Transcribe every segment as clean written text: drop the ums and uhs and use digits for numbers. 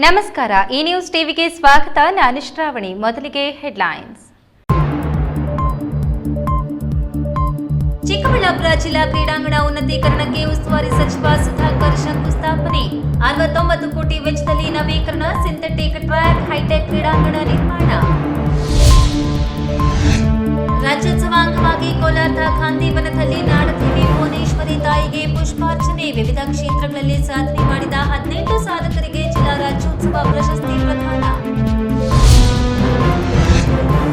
ನಮಸ್ಕಾರ, ಈ ನ್ಯೂಸ್ ಟಿವಿಗೆ ಸ್ವಾಗತ. ನಾನು ಶ್ರಾವಣಿ. ಮೊದಲಿಗೆ ಹೆಡ್ಲೈನ್ಸ್. ಚಿಕ್ಕಬಳ್ಳಾಪುರ ಜಿಲ್ಲಾ ಕ್ರೀಡಾಂಗಣ ಉನ್ನತೀಕರಣಕ್ಕೆ ಉಸ್ತುವಾರಿ ಸಚಿವ ಸುಧಾಕರ್ ಶಂಕುಸ್ಥಾಪನೆ. 69 ಕೋಟಿ ವೆಚ್ಚದಲ್ಲಿ ನವೀಕರಣ, ಸಿಂಥೆಟಿಕ್ ಟ್ರ್ಯಾಕ್, ಹೈಟೆಕ್ ಕ್ರೀಡಾಂಗಣ ನಿರ್ಮಾಣ. ರಾಜ್ಯೋತ್ಸವ ಅಂಗವಾಗಿ ಕೋಲಾರದ ಗಾಂಧಿವನದಲ್ಲಿ ನಾಡದೇವಿ ಭುವನೇಶ್ವರಿ ತಾಯಿಗೆ ಪುಷ್ಪಾರ್ಚನೆ. ವಿವಿಧ ಕ್ಷೇತ್ರಗಳಲ್ಲಿ ಸಾಧನೆ ಮಾಡಿದ 18 ಸಾಧಕರಿಗೆ ಜಿಲ್ಲಾ ರಾಜ್ಯೋತ್ಸವ ಪ್ರಶಸ್ತಿ ಪ್ರದಾನ.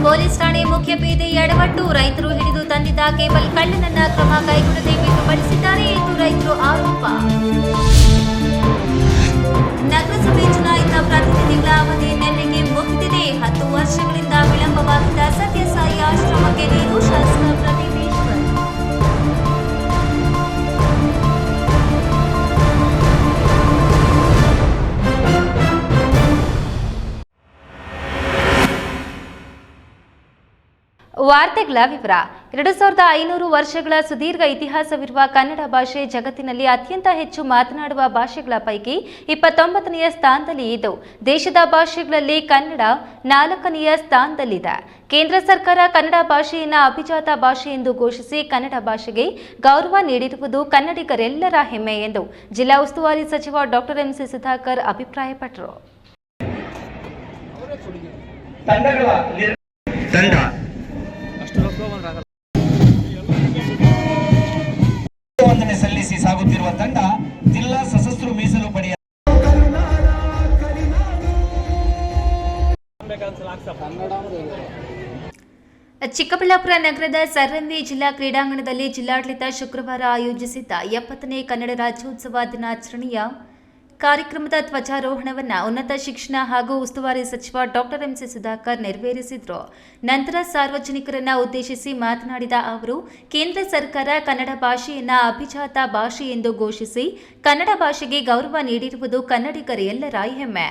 ಪೊಲೀಸ್ ಠಾಣೆ ಮುಖ್ಯ ಪೇದೆ ಎಡವಟ್ಟು, ರೈತರು ಹಿಡಿದು ತಂದಿದ್ದ ಕೇಬಲ್ ಕಳ್ಳನನ್ನ ಕ್ರಮ ಕೈಗೊಳ್ಳದೆ ಬಿಟ್ಟುಪಡಿಸಿದ್ದಾರೆ ಎಂದು ರೈತರು ಆರೋಪ. ನಗರಸಭೆ ಚುನಾಯಿತ ಪ್ರತಿನಿಧಿಗಳ ಅವಧಿ ನಿನ್ನೆಗೆ ಮುಗಿದಿದೆ. 10 ವರ್ಷಗಳಿಂದ ವಿಳಂಬವಾಗಿದ್ದ ಸತ್ಯಸಾಯಿ ಆಶ್ರಮಕ್ಕೆ ನೀರು. ಶಾಸಕ ಪ್ರದೀಪ್ ಈಶ್ವರ್. ವಾರ್ತೆಗಳ ವಿವರ. 2500 ವರ್ಷಗಳ ಸುದೀರ್ಘ ಇತಿಹಾಸವಿರುವ ಕನ್ನಡ ಭಾಷೆ ಜಗತ್ತಿನಲ್ಲಿ ಅತ್ಯಂತ ಹೆಚ್ಚು ಮಾತನಾಡುವ ಭಾಷೆಗಳ ಪೈಕಿ 29ನೆಯ ಸ್ಥಾನದಲ್ಲಿ ಇದ್ದು, ದೇಶದ ಭಾಷೆಗಳಲ್ಲಿ ಕನ್ನಡ 4ನೆಯ ಸ್ಥಾನದಲ್ಲಿದೆ. ಕೇಂದ್ರ ಸರ್ಕಾರ ಕನ್ನಡ ಭಾಷೆಯನ್ನು ಅಭಿಜಾತ ಭಾಷೆ ಎಂದು ಘೋಷಿಸಿ ಕನ್ನಡ ಭಾಷೆಗೆ ಗೌರವ ನೀಡಿರುವುದು ಕನ್ನಡಿಗರೆಲ್ಲರ ಹೆಮ್ಮೆ ಎಂದು ಜಿಲ್ಲಾ ಉಸ್ತುವಾರಿ ಸಚಿವ ಡಾಕ್ಟರ್ ಎಂಸಿ ಸುಧಾಕರ್ ಅಭಿಪ್ರಾಯಪಟ್ಟರು. ವಂದನೆ ಸಲ್ಲಿಸಿ ಸಾಗುತ್ತಿರುವ ತಂಡ ಜಿಲ್ಲಾ ಸಶಸ್ತ್ರ ಮೀಸಲು ಪಡೆಯ ಚಿಕ್ಕಬಳ್ಳಾಪುರ ನಗರದ ಸರ್ಎಂವಿ ಜಿಲ್ಲಾ ಕ್ರೀಡಾಂಗಣದಲ್ಲಿ ಜಿಲ್ಲಾಡಳಿತ ಶುಕ್ರವಾರ ಆಯೋಜಿಸಿದ್ದ 70ನೇ ಕನ್ನಡ ರಾಜ್ಯೋತ್ಸವ ದಿನಾಚರಣೆಯ ಕಾರ್ಯಕ್ರಮದ ಧ್ವಜಾರೋಹಣವನ್ನು ಉನ್ನತ ಶಿಕ್ಷಣ ಹಾಗೂ ಉಸ್ತುವಾರಿ ಸಚಿವ ಡಾಕ್ಟರ್ ಎಂಸಿ ಸುಧಾಕರ್ ನೆರವೇರಿಸಿದರು. ನಂತರ ಸಾರ್ವಜನಿಕರನ್ನು ಉದ್ದೇಶಿಸಿ ಮಾತನಾಡಿದ ಅವರು, ಕೇಂದ್ರ ಸರ್ಕಾರ ಕನ್ನಡ ಭಾಷೆಯನ್ನು ಅಭಿಜಾತ ಭಾಷೆ ಎಂದು ಘೋಷಿಸಿ ಕನ್ನಡ ಭಾಷೆಗೆ ಗೌರವ ನೀಡಿರುವುದು ಕನ್ನಡಿಗರೆಲ್ಲರ ಹೆಮ್ಮೆ.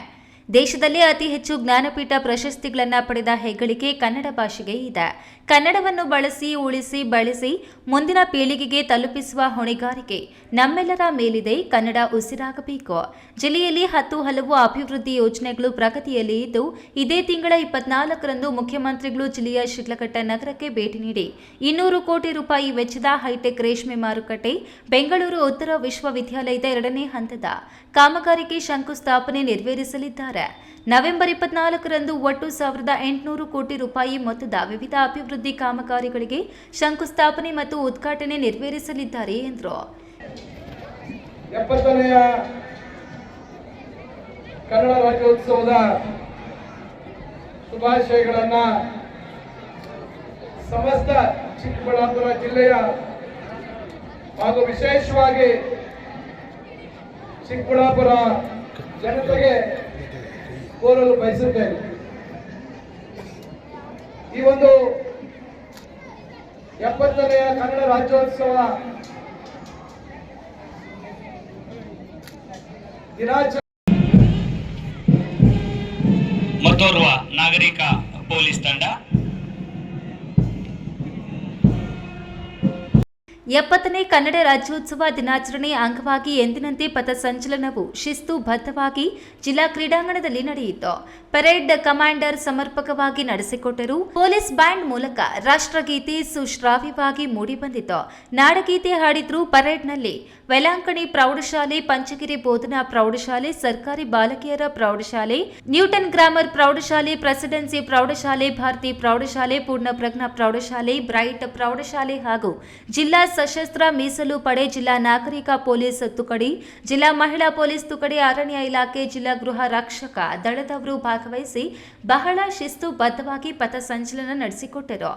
ದೇಶದಲ್ಲೇ ಅತಿ ಹೆಚ್ಚು ಜ್ಞಾನಪೀಠ ಪ್ರಶಸ್ತಿಗಳನ್ನು ಪಡೆದ ಹೆಗ್ಗಳಿಕೆ ಕನ್ನಡ ಭಾಷೆಗೆ ಇದೆ. ಕನ್ನಡವನ್ನು ಬಳಸಿ, ಉಳಿಸಿ, ಬೆಳೆಸಿ ಮುಂದಿನ ಪೀಳಿಗೆಗೆ ತಲುಪಿಸುವ ಹೊಣೆಗಾರಿಕೆ ನಮ್ಮೆಲ್ಲರ ಮೇಲಿದೆ. ಕನ್ನಡ ಉಸಿರಾಗಬೇಕು. ಜಿಲ್ಲೆಯಲ್ಲಿ 10 ಹಲವು ಅಭಿವೃದ್ಧಿ ಯೋಜನೆಗಳು ಪ್ರಗತಿಯಲ್ಲಿ ಇದ್ದು, ಇದೇ ತಿಂಗಳ 24ರಂದು ಮುಖ್ಯಮಂತ್ರಿಗಳು ಜಿಲ್ಲೆಯ ಶಿಡ್ಲಘಟ್ಟ ನಗರಕ್ಕೆ ಭೇಟಿ ನೀಡಿ 200 ಕೋಟಿ ರೂಪಾಯಿ ವೆಚ್ಚದ ಹೈಟೆಕ್ ರೇಷ್ಮೆ ಮಾರುಕಟ್ಟೆ, ಬೆಂಗಳೂರು ಉತ್ತರ ವಿಶ್ವವಿದ್ಯಾಲಯದ 2ನೇ ಹಂತದ ಕಾಮಗಾರಿಗೆ ಶಂಕುಸ್ಥಾಪನೆ ನೆರವೇರಿಸಲಿದ್ದಾರೆ. ನವೆಂಬರ್ 24ರಂದು ಒಟ್ಟು 1800 ಕೋಟಿ ರೂಪಾಯಿ ಮೊತ್ತದ ವಿವಿಧ ಅಭಿವೃದ್ಧಿ ಕಾಮಗಾರಿಗಳಿಗೆ ಶಂಕುಸ್ಥಾಪನೆ ಮತ್ತು ಉದ್ಘಾಟನೆ ನೆರವೇರಿಸಲಿದ್ದಾರೆ ಎಂದರು. 70ನೇಯ ಕನ್ನಡ ರಾಜ್ಯೋತ್ಸವದ ಶುಭಾಶಯಗಳನ್ನು ಸಮಸ್ತ ಚಿಕ್ಕಬಳ್ಳಾಪುರ ಜಿಲ್ಲೆಯ ಹಾಗೂ ವಿಶೇಷವಾಗಿ ಚಿಕ್ಕಬಳ್ಳಾಪುರ ಜನತೆಗೆ ಕೋರಲು ಬಯಸುತ್ತೇನೆ. ಈ ಒಂದು 70ನೇಯ ಕನ್ನಡ ರಾಜ್ಯೋತ್ಸವ ದಿನಾಚರಣೆ ಮತ್ತೋರ್ವ ನಾಗರಿಕ ಪೊಲೀಸ್ ತಂಡ 70ನೇ ಕನ್ನಡ ರಾಜ್ಯೋತ್ಸವ ದಿನಾಚರಣೆ ಅಂಗವಾಗಿ ಎಂದಿನಂತೆ ಪಥಸಂಚಲನವು ಶಿಸ್ತುಬದ್ಧವಾಗಿ ಜಿಲ್ಲಾ ಕ್ರೀಡಾಂಗಣದಲ್ಲಿ ನಡೆಯಿತು. ಪರೇಡ್ ಕಮಾಂಡರ್ ಸಮರ್ಪಕವಾಗಿ ನಡೆಸಿಕೊಟ್ಟರು. ಪೊಲೀಸ್ ಬ್ಯಾಂಡ್ ಮೂಲಕ ರಾಷ್ಟ್ರಗೀತೆ ಸುಶ್ರಾವ್ಯವಾಗಿ ಮೂಡಿಬಂದಿತು. ನಾಡಗೀತೆ ಹಾಡಿದ್ರು. ಪರೇಡ್ನಲ್ಲಿ ವೆಲಾಂಕಣಿ ಪ್ರೌಢಶಾಲೆ, ಪಂಚಗಿರಿ ಬೋಧನಾ ಪ್ರೌಢಶಾಲೆ, ಸರ್ಕಾರಿ ಬಾಲಕಿಯರ ಪ್ರೌಢಶಾಲೆ, ನ್ಯೂಟನ್ ಗ್ರಾಮರ್ ಪ್ರೌಢಶಾಲೆ, ಪ್ರೆಸಿಡೆನ್ಸಿ ಪ್ರೌಢಶಾಲೆ, ಭಾರತಿ ಪ್ರೌಢಶಾಲೆ, ಪೂರ್ಣಪ್ರಜ್ಞಾ ಪ್ರೌಢಶಾಲೆ, ಬ್ರೈಟ್ ಪ್ರೌಢಶಾಲೆ ಹಾಗೂ ಜಿಲ್ಲಾ ಸಶಸ್ತ್ರ ಮೀಸಲು ಪಡೆ, ಜಿಲ್ಲಾ ನಾಗರಿಕ ಪೊಲೀಸ್ ತುಕಡಿ, ಜಿಲ್ಲಾ ಮಹಿಳಾ ಪೊಲೀಸ್ ತುಕಡಿ, ಅರಣ್ಯ ಇಲಾಖೆ, ಜಿಲ್ಲಾ ಗೃಹ ರಕ್ಷಕ ದಳದವರು ಭಾಗವಹಿಸಿ ಬಹಳ ಶಿಸ್ತುಬದ್ಧವಾಗಿ ಪಥಸಂಚಲನ ನಡೆಸಿಕೊಟ್ಟರು.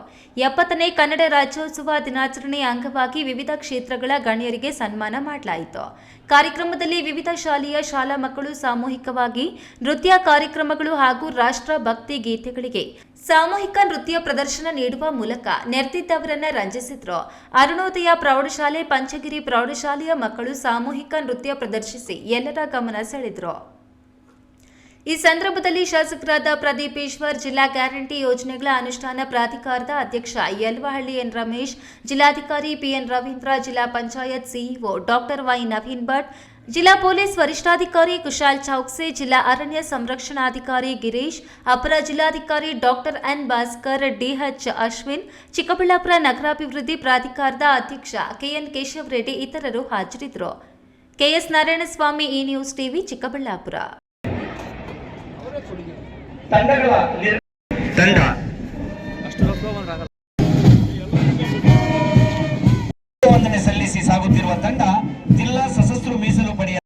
70ನೇ ಕನ್ನಡ ರಾಜ್ಯೋತ್ಸವ ದಿನಾಚರಣೆ ಅಂಗವಾಗಿ ವಿವಿಧ ಕ್ಷೇತ್ರಗಳ ಗಣ್ಯರಿಗೆ ಸನ್ಮಾನ ಮಾಡಲಾಯಿತು. ಕಾರ್ಯಕ್ರಮದಲ್ಲಿ ವಿವಿಧ ಶಾಲೆಯ ಶಾಲಾ ಮಕ್ಕಳು ಸಾಮೂಹಿಕವಾಗಿ ನೃತ್ಯ ಕಾರ್ಯಕ್ರಮಗಳು ಹಾಗೂ ರಾಷ್ಟ್ರ ಭಕ್ತಿ ಗೀತೆಗಳಿಗೆ ಸಾಮೂಹಿಕ ನೃತ್ಯ ಪ್ರದರ್ಶನ ನೀಡುವ ಮೂಲಕ ನೆರೆದಿದ್ದವರನ್ನ ರಂಜಿಸಿದ್ರು. ಅರುಣೋದಯ ಪ್ರೌಢಶಾಲೆ, ಪಂಚಗಿರಿ ಪ್ರೌಢಶಾಲೆಯ ಮಕ್ಕಳು ಸಾಮೂಹಿಕ ನೃತ್ಯ ಪ್ರದರ್ಶಿಸಿ ಎಲ್ಲರ ಗಮನ ಸೆಳೆದರು. ಈ ಸಂದರ್ಭದಲ್ಲಿ ಶಾಸಕರಾದ ಪ್ರದೀಪ್ ಈಶ್ವರ್, ಜಿಲ್ಲಾ ಗ್ಯಾರಂಟಿ ಯೋಜನೆಗಳ ಅನುಷ್ಠಾನ ಪ್ರಾಧಿಕಾರದ ಅಧ್ಯಕ್ಷ ಯಲ್ವಹಳ್ಳಿ ಎನ್ ರಮೇಶ್, ಜಿಲ್ಲಾಧಿಕಾರಿ ಪಿಎನ್ ರವೀಂದ್ರ, ಜಿಲ್ಲಾ panchayat CEO doctor Y Naveen Bhat, ಜಿಲ್ಲಾ ಪೊಲೀಸ್ ವರಿಷ್ಠಾಧಿಕಾರಿ ಕುಶಾಲ್ ಚೌಕ್ಸೆ, ಜಿಲ್ಲಾ ಅರಣ್ಯ ಸಂರಕ್ಷಣಾಧಿಕಾರಿ ಗಿರೀಶ್, ಅಪರ ಜಿಲ್ಲಾಧಿಕಾರಿ doctor N Bhaskar, DH Ashwin, Chikkaballapur ನಗರಾಭಿವೃದ್ಧಿ ಪ್ರಾಧಿಕಾರದ ಅಧ್ಯಕ್ಷ ಕೆಎನ್ ಕೇಶವ್ ರೆಡ್ಡಿ ಇತರರು ಹಾಜರಿದ್ದರು. KS Narayanaswamy, E news TV, Chikkaballapur. ತಂಡಗಳ ತಂಡ ವಂದನೆ ಸಲ್ಲಿಸಿ ಸಾಗುತ್ತಿರುವ ತಂಡ ಜಿಲ್ಲಾ ಸಶಸ್ತ್ರ ಮೀಸಲು ಪಡೆಯ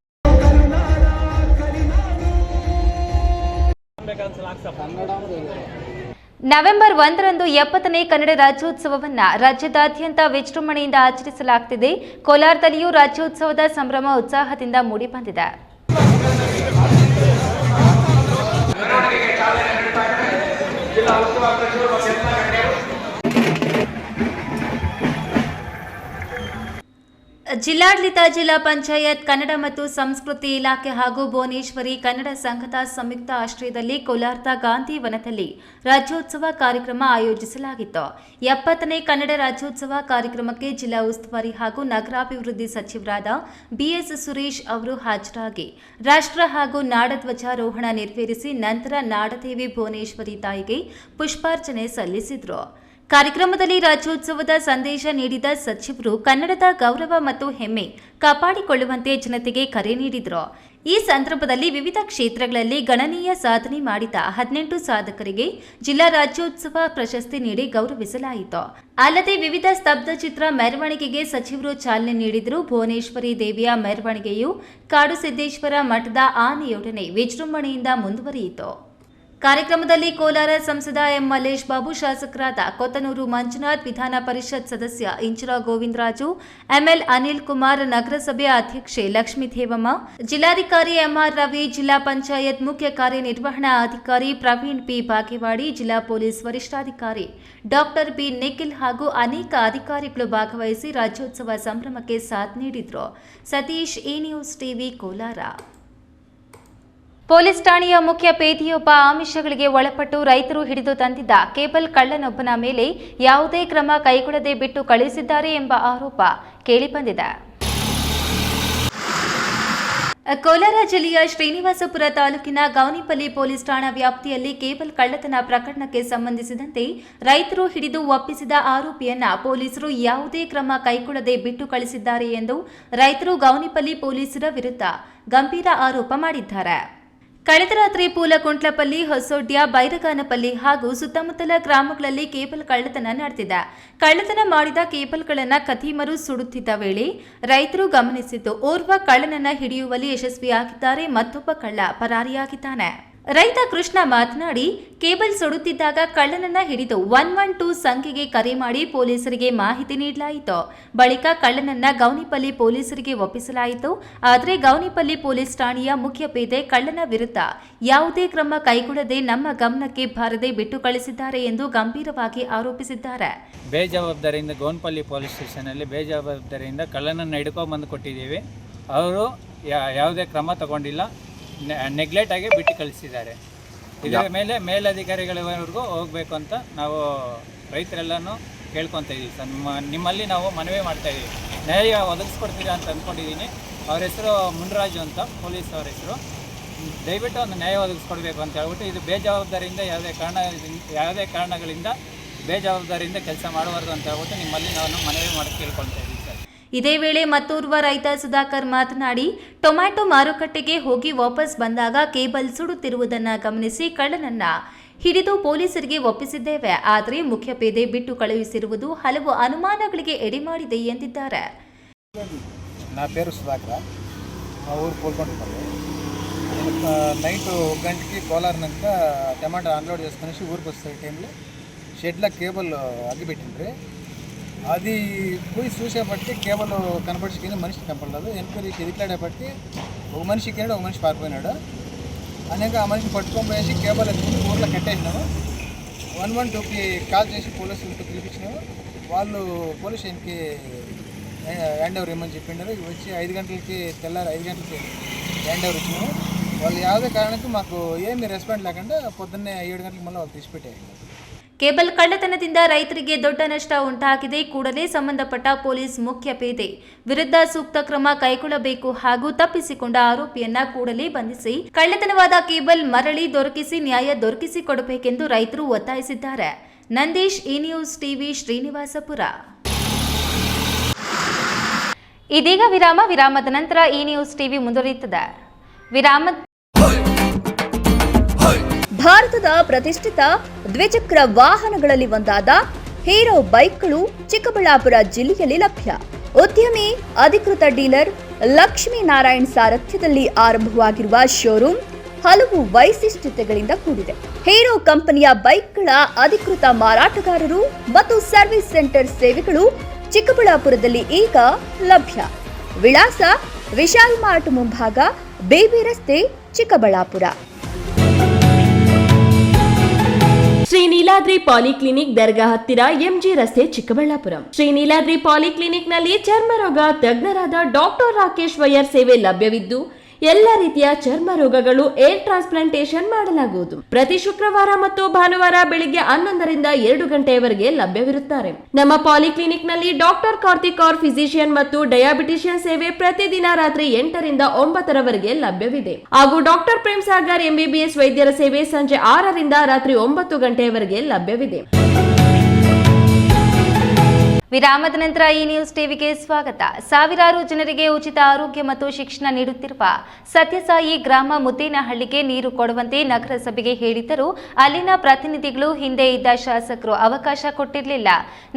ನವೆಂಬರ್ 1ರಂದು 70ನೇ ಕನ್ನಡ ರಾಜ್ಯೋತ್ಸವವನ್ನು ರಾಜ್ಯದಾದ್ಯಂತ ವಿಜೃಂಭಣೆಯಿಂದ ಆಚರಿಸಲಾಗುತ್ತಿದೆ. ಕೋಲಾರದಲ್ಲಿಯೂ ರಾಜ್ಯೋತ್ಸವದ ಸಂಭ್ರಮ ಉತ್ಸಾಹದಿಂದ ಮೂಡಿಬಂದಿದೆ. ಜಿಲ್ಲಾಡಳಿತ, ಜಿಲ್ಲಾ ಪಂಚಾಯತ್, ಕನ್ನಡ ಮತ್ತು ಸಂಸ್ಕೃತಿ ಇಲಾಖೆ ಹಾಗೂ ಭುವನೇಶ್ವರಿ ಕನ್ನಡ ಸಂಘದ ಸಂಯುಕ್ತ ಆಶ್ರಯದಲ್ಲಿ ಕೋಲಾರದ ಗಾಂಧಿ ವನದಲ್ಲಿ ರಾಜ್ಯೋತ್ಸವ ಕಾರ್ಯಕ್ರಮ ಆಯೋಜಿಸಲಾಗಿತ್ತು. 70ನೇ ಕನ್ನಡ ರಾಜ್ಯೋತ್ಸವ ಕಾರ್ಯಕ್ರಮಕ್ಕೆ ಜಿಲ್ಲಾ ಉಸ್ತುವಾರಿ ಹಾಗೂ ನಗರಾಭಿವೃದ್ಧಿ ಸಚಿವರಾದ ಬಿಎಸ್ ಸುರೇಶ್ ಅವರು ಹಾಜರಾಗಿ ರಾಷ್ಟ್ರ ಹಾಗೂ ನಾಡಧ್ವಜಾರೋಹಣ ನೆರವೇರಿಸಿ ನಂತರ ನಾಡದೇವಿ ಭುವನೇಶ್ವರಿ ತಾಯಿಗೆ ಪುಷ್ಪಾರ್ಚನೆ ಸಲ್ಲಿಸಿದರು. ಕಾರ್ಯಕ್ರಮದಲ್ಲಿ ರಾಜ್ಯೋತ್ಸವದ ಸಂದೇಶ ನೀಡಿದ ಸಚಿವರು ಕನ್ನಡದ ಗೌರವ ಮತ್ತು ಹೆಮ್ಮೆ ಕಾಪಾಡಿಕೊಳ್ಳುವಂತೆ ಜನತೆಗೆ ಕರೆ ನೀಡಿದರು. ಈ ಸಂದರ್ಭದಲ್ಲಿ ವಿವಿಧ ಕ್ಷೇತ್ರಗಳಲ್ಲಿ ಗಣನೀಯ ಸಾಧನೆ ಮಾಡಿದ 18 ಸಾಧಕರಿಗೆ ಜಿಲ್ಲಾ ರಾಜ್ಯೋತ್ಸವ ಪ್ರಶಸ್ತಿ ನೀಡಿ ಗೌರವಿಸಲಾಯಿತು. ಅಲ್ಲದೆ ವಿವಿಧ ಸ್ತಬ್ಧಚಿತ್ರ ಮೆರವಣಿಗೆಗೆ ಸಚಿವರು ಚಾಲನೆ ನೀಡಿದರು. ಭುವನೇಶ್ವರಿ ದೇವಿಯ ಮೆರವಣಿಗೆಯು ಕಾಡುಸಿದ್ದೇಶ್ವರ ಮಠದ ಆನೆಯೊಡನೆ ವಿಜೃಂಭಣೆಯಿಂದ ಮುಂದುವರಿಯಿತು. ಕಾರ್ಯಕ್ರಮದಲ್ಲಿ ಕೋಲಾರ ಸಂಸದ ಎಂ ಮಲ್ಲೇಶ್ ಬಾಬು, ಶಾಸಕರಾದ ಕೊತ್ತನೂರು ಮಂಜುನಾಥ್, ವಿಧಾನ ಪರಿಷತ್ ಸದಸ್ಯ ಇಂಚಿರಾ ಗೋವಿಂದರಾಜು, ಎಂಎಲ್ ಅನಿಲ್ ಕುಮಾರ್, ನಗರಸಭೆ ಅಧ್ಯಕ್ಷೆ ಲಕ್ಷ್ಮೀ ದೇವಮ್ಮ, ಜಿಲ್ಲಾಧಿಕಾರಿ ಎಂಆರ್ ರವಿ, ಜಿಲ್ಲಾ ಪಂಚಾಯತ್ ಮುಖ್ಯ ಕಾರ್ಯನಿರ್ವಹಣಾ ಅಧಿಕಾರಿ ಪ್ರವೀಣ್ ಪಿ ಬಾಗೇವಾಡಿ, ಜಿಲ್ಲಾ ಪೊಲೀಸ್ ವರಿಷ್ಠಾಧಿಕಾರಿ ಡಾಕ್ಟರ್ ಬಿ ನಿಖಿಲ್ ಹಾಗೂ ಅನೇಕ ಅಧಿಕಾರಿಗಳು ಭಾಗವಹಿಸಿ ರಾಜ್ಯೋತ್ಸವ ಸಂಭ್ರಮಕ್ಕೆ ಸಾಥ್ ನೀಡಿದರು. Satish, E news TV, Kolar. Police ಠಾಣೆಯ ಮುಖ್ಯ ಪೇದೆಯೊಬ್ಬ ಆಮಿಷಗಳಿಗೆ ಒಳಪಟ್ಟು ರೈತರು ಹಿಡಿದು ತಂದಿದ್ದ ಕೇಬಲ್ ಕಳ್ಳನೊಬ್ಬನ ಮೇಲೆ ಯಾವುದೇ ಕ್ರಮ ಕೈಗೊಳ್ಳದೆ ಬಿಟ್ಟು ಕಳುಹಿಸಿದ್ದಾರೆ ಎಂಬ ಆರೋಪ ಕೇಳಿಬಂದಿದೆ. ಕೋಲಾರ ಜಿಲ್ಲೆಯ ಶ್ರೀನಿವಾಸಪುರ ತಾಲೂಕಿನ ಗೌನಿಪಲ್ಲಿ ಪೊಲೀಸ್ ಠಾಣಾ ವ್ಯಾಪ್ತಿಯಲ್ಲಿ ಕೇಬಲ್ ಕಳ್ಳತನ ಪ್ರಕರಣಕ್ಕೆ ಸಂಬಂಧಿಸಿದಂತೆ ರೈತರು ಹಿಡಿದು ಒಪ್ಪಿಸಿದ ಆರೋಪಿಯನ್ನ ಪೊಲೀಸರು ಯಾವುದೇ ಕ್ರಮ ಕೈಗೊಳ್ಳದೆ ಬಿಟ್ಟು ಕಳಿಸಿದ್ದಾರೆ ಎಂದು ರೈತರು ಗೌನಿಪಲ್ಲಿ ಪೊಲೀಸರ ವಿರುದ್ಧ ಗಂಭೀರ ಆರೋಪ ಮಾಡಿದ್ದಾರೆ. ಕಳೆದ ರಾತ್ರಿ ಪೂಲಕುಂಟ್ಲಪಲ್ಲಿ, ಹೊಸೊಡ್ಯ, ಬೈರಗಾನಪಲ್ಲಿ ಹಾಗೂ ಸುತ್ತಮುತ್ತಲ ಗ್ರಾಮಗಳಲ್ಲಿ ಕೇಬಲ್ ಕಳ್ಳತನ ನಡೆದಿದೆ. ಕಳ್ಳತನ ಮಾಡಿದ ಕೇಬಲ್ಗಳನ್ನು ಖದೀಮರು ಸುಡುತ್ತಿದ್ದ ವೇಳೆ ರೈತರು ಗಮನಿಸಿದ್ದು ಓರ್ವ ಕಳ್ಳನನ್ನ ಹಿಡಿಯುವಲ್ಲಿ ಯಶಸ್ವಿಯಾಗಿದ್ದಾರೆ. ಮತ್ತೊಬ್ಬ ಕಳ್ಳ ಪರಾರಿಯಾಗಿದ್ದಾನೆ. ರೈತ ಕೃಷ್ಣ ಮಾತನಾಡಿ, ಕೇಬಲ್ ಸುಡುತ್ತಿದ್ದಾಗ ಕಳ್ಳನನ್ನ ಹಿಡಿದು 112 ಸಂಖ್ಯೆಗೆ ಕರೆ ಮಾಡಿ ಪೊಲೀಸರಿಗೆ ಮಾಹಿತಿ ನೀಡಲಾಯಿತು. ಬಳಿಕ ಕಳ್ಳನನ್ನ ಗೌನಿಪಲ್ಲಿ ಪೊಲೀಸರಿಗೆ ಒಪ್ಪಿಸಲಾಯಿತು. ಆದರೆ ಗೌನಿಪಲ್ಲಿ ಪೊಲೀಸ್ ಠಾಣೆಯ ಮುಖ್ಯ ಪೇದೆ ಕಳ್ಳನ ವಿರುದ್ಧ ಯಾವುದೇ ಕ್ರಮ ಕೈಗೊಳ್ಳದೆ ನಮ್ಮ ಗಮನಕ್ಕೆ ಬಾರದೆ ಬಿಟ್ಟು ಕಳಿಸಿದ್ದಾರೆ ಎಂದು ಗಂಭೀರವಾಗಿ ಆರೋಪಿಸಿದ್ದಾರೆ. ಬೇಜವಾಬ್ದಾರಿಯಿಂದ ಗೌನಪಲ್ಲಿ ಪೊಲೀಸ್ ಸ್ಟೇಷನಲ್ಲಿ ಬೇಜವಾಬ್ದಾರಿಯಿಂದ ಕಳ್ಳನನ್ನು ಹಿಡ್ಕೊಂಡ್ಬಂದು ಕೊಟ್ಟಿದ್ದೀವಿ. ಅವರು ಯಾವುದೇ ಕ್ರಮ ತಗೊಂಡಿಲ್ಲ, ನೆಗ್ಲೆಕ್ಟ್ ಆಗಿ ಬಿಟ್ಟು ಕಳಿಸಿದ್ದಾರೆ. ಇದರ ಮೇಲೆ ಮೇಲಧಿಕಾರಿಗಳವರೆಗೂ ಹೋಗಬೇಕು ಅಂತ ನಾವು ರೈತರೆಲ್ಲನೂ ಕೇಳ್ಕೊತಾ ಇದ್ದೀವಿ ಸರ್. ನಿಮ್ಮಲ್ಲಿ ನಾವು ಮನವಿ ಮಾಡ್ತಾ ಇದ್ದೀವಿ. ನ್ಯಾಯ ಒದಗಿಸ್ಕೊಡ್ತೀರಾ ಅಂತ ಅಂದ್ಕೊಂಡಿದ್ದೀನಿ. ಅವ್ರ ಹೆಸರು ಮುನ್ರಾಜು ಅಂತ, ಪೊಲೀಸ್ ಅವ್ರ ಹೆಸರು. ದಯವಿಟ್ಟು ಒಂದು ನ್ಯಾಯ ಒದಗಿಸ್ಕೊಡ್ಬೇಕು ಅಂತ ಹೇಳ್ಬಿಟ್ಟು, ಇದು ಬೇಜವಾಬ್ದಾರಿಯಿಂದ ಯಾವುದೇ ಕಾರಣಗಳಿಂದ ಬೇಜವಾಬ್ದಾರಿಯಿಂದ ಕೆಲಸ ಮಾಡಬಾರ್ದು ಅಂತ ಹೇಳ್ಬಿಟ್ಟು ನಿಮ್ಮಲ್ಲಿ ನಾವು ಮನವಿ ಮಾಡಿ ಕೇಳ್ಕೊಳ್ತಾ ಇದ್ದೀವಿ ಸರ್. ಇದೇ ವೇಳೆ ಮತ್ತೋರ್ವ ರೈತ ಸುಧಾಕರ್ ಮಾತನಾಡಿ, ಟೊಮ್ಯಾಟೊ ಮಾರುಕಟ್ಟೆಗೆ ಹೋಗಿ ವಾಪಸ್ ಬಂದಾಗ ಕೇಬಲ್ ಸುಡುತ್ತಿರುವುದನ್ನು ಗಮನಿಸಿ ಕಳ್ಳನನ್ನ ಹಿಡಿದು ಪೊಲೀಸರಿಗೆ ಒಪ್ಪಿಸಿದ್ದೇವೆ. ಆದರೆ ಮುಖ್ಯ ಪೇದೆ ಬಿಟ್ಟು ಕಳುಹಿಸಿರುವುದು ಹಲವು ಅನುಮಾನಗಳಿಗೆ ಎಡೆಮಾಡಿದೆ ಎಂದಿದ್ದಾರೆ. నా పేరు సుధాకర్, మా ఊరు కోల్కొండపల్లి. నైట్ 1 గంటకి కోలారినాక టమాటా అన్లోడ్ చేసుకునేసి ఊరికి వస్తే టైంలో షెడ్లో కేబుల్ అగ్గిపెట్టిండ్రి. అది పోయి చూసేపట్టి కేబుల్ కనపడిచిపోయింది, మనిషి కనపడలేదు. ఎంక్వైరీకి ఎదిట్లాడేపట్టి ఒక మనిషి ఎక్కినాడు, ఒక మనిషి పారిపోయినాడు. అనేక ఆ మనిషి పట్టుకొని పోయేసి కేబుల్ ఎత్తుకుని ఊర్లో కట్టేసినాము. 112కి కాల్ చేసి పోలీసులతో పిలిపించినాము. వాళ్ళు పోలీస్ స్టేషన్కి హ్యాండ్ ఓవర్ ఇవ్వమని చెప్పిండారు. వచ్చి 5 గంటలకి, తెల్లారి 5 గంటలకి హ్యాండ్ ఓవర్ ఇచ్చినాము. వాళ్ళు ಯಾವುದೇ ಕಾರಣಕ್ಕೂ మాకు ఏమీ రెస్పాండ్ లేకుండా పొద్దున్నే 7 గంటలకు మళ్ళీ వాళ్ళు తీసిపెట్టారు. ಕೇಬಲ್ ಕಳ್ಳತನದಿಂದ ರೈತರಿಗೆ ದೊಡ್ಡ ನಷ್ಟ ಉಂಟಾಗಿದೆ. ಕೂಡಲೇ ಸಂಬಂಧಪಟ್ಟ ಪೊಲೀಸ್ ಮುಖ್ಯ ಪೇದೆ ವಿರುದ್ಧ ಸೂಕ್ತ ಕ್ರಮ ಕೈಗೊಳ್ಳಬೇಕು ಹಾಗೂ ತಪ್ಪಿಸಿಕೊಂಡ ಆರೋಪಿಯನ್ನ ಕೂಡಲೇ ಬಂಧಿಸಿ ಕಳ್ಳತನವಾದ ಕೇಬಲ್ ಮರಳಿ ದೊರಕಿಸಿ ನ್ಯಾಯ ದೊರಕಿಸಿಕೊಡಬೇಕೆಂದು ರೈತರು ಒತ್ತಾಯಿಸಿದ್ದಾರೆ. ನಂದೀಶ್, ಈ ನ್ಯೂಸ್ ಟಿವಿ, ಶ್ರೀನಿವಾಸಪುರ. ಇದೀಗ ವಿರಾಮದ ನಂತರ ಈ ನ್ಯೂಸ್ ಟಿವಿ ಮುಂದುವರಿಯುತ್ತದೆ. ಭಾರತದ ಪ್ರತಿಷ್ಠಿತ ದ್ವಿಚಕ್ರ ವಾಹನಗಳಲ್ಲಿ ಒಂದಾದ ಹೀರೋ ಬೈಕ್ಗಳು ಚಿಕ್ಕಬಳ್ಳಾಪುರ ಜಿಲ್ಲೆಯಲ್ಲಿ ಲಭ್ಯ. ಉದ್ಯಮಿ ಅಧಿಕೃತ ಡೀಲರ್ ಲಕ್ಷ್ಮೀನಾರಾಯಣ್ ಸಾರಥ್ಯದಲ್ಲಿ ಆರಂಭವಾಗಿರುವ ಶೋರೂಮ್ ಹಲವು ವೈಶಿಷ್ಟ್ಯತೆಗಳಿಂದ ಕೂಡಿದೆ. ಹೀರೋ ಕಂಪನಿಯ ಬೈಕ್ಗಳ ಅಧಿಕೃತ ಮಾರಾಟಗಾರರು ಮತ್ತು ಸರ್ವಿಸ್ ಸೆಂಟರ್ ಸೇವೆಗಳು ಚಿಕ್ಕಬಳ್ಳಾಪುರದಲ್ಲಿ ಈಗ ಲಭ್ಯ. ವಿಳಾಸ ವಿಶಾಲ್ ಮಾರ್ಟ್ ಮುಂಭಾಗ, ಬೇಬಿ ರಸ್ತೆ, ಚಿಕ್ಕಬಳ್ಳಾಪುರ. ಶ್ರೀ ನೀಲಾದ್ರಿ ಪಾಲಿಕ್ಲಿನಿಕ್ ದರ್ಗಾ ಹತ್ತಿರ ಎಂಜಿ ರಸ್ತೆ, ಚಿಕ್ಕಬಳ್ಳಾಪುರ. ಶ್ರೀ ನೀಲಾದ್ರಿ ಪಾಲಿಕ್ಲಿನಿಕ್ ನಲ್ಲಿ ಚರ್ಮರೋಗ ತಜ್ಞರಾದ ಡಾಕ್ಟರ್ ರಾಕೇಶ್ ವೈಯರ್ ಸೇವೆ ಲಭ್ಯವಿದ್ದು ಎಲ್ಲ ರೀತಿಯ ಚರ್ಮ ರೋಗಗಳು ಏರ್ ಟ್ರಾನ್ಸ್ಪ್ಲಾಂಟೇಶನ್ ಮಾಡಲಾಗುವುದು. ಪ್ರತಿ ಶುಕ್ರವಾರ ಮತ್ತು ಭಾನುವಾರ ಬೆಳಿಗ್ಗೆ 11 ರಿಂದ 2 ಗಂಟೆಯವರೆಗೆ ಲಭ್ಯವಿರುತ್ತಾರೆ. ನಮ್ಮ ಪಾಲಿಕ್ಲಿನಿಕ್ ನಲ್ಲಿ ಡಾಕ್ಟರ್ ಕಾರ್ತಿಕ್ ಆರ್ ಫಿಸಿಷಿಯನ್ ಮತ್ತು ಡಯಾಬಿಟಿಷಿಯನ್ ಸೇವೆ ಪ್ರತಿದಿನ ರಾತ್ರಿ 8 ರಿಂದ 9 ರವರೆಗೆ ಲಭ್ಯವಿದೆ. ಹಾಗೂ ಡಾಕ್ಟರ್ ಪ್ರೇಮ್ ಸಾಗರ್ ಎಂಬಿಬಿಎಸ್ ವೈದ್ಯರ ಸೇವೆ ಸಂಜೆ 6 ರಿಂದ ರಾತ್ರಿ 9 ಗಂಟೆಯವರೆಗೆ ಲಭ್ಯವಿದೆ. ವಿರಾಮದ ನಂತರ ಈ ನ್ಯೂಸ್ ಟಿವಿಗೆ ಸ್ವಾಗತ. ಸಾವಿರಾರು ಜನರಿಗೆ ಉಚಿತ ಆರೋಗ್ಯ ಮತ್ತು ಶಿಕ್ಷಣ ನೀಡುತ್ತಿರುವ ಸತ್ಯಸಾಯಿ ಗ್ರಾಮ ಮುದ್ದೇನಹಳ್ಳಿಗೆ ನೀರು ಕೊಡುವಂತೆ ನಗರಸಭೆಗೆ ಹೇಳಿದ್ದರೂ ಅಲ್ಲಿನ ಪ್ರತಿನಿಧಿಗಳು ಹಿಂದೆ ಇದ್ದ ಶಾಸಕರು ಅವಕಾಶ ಕೊಟ್ಟಿರಲಿಲ್ಲ.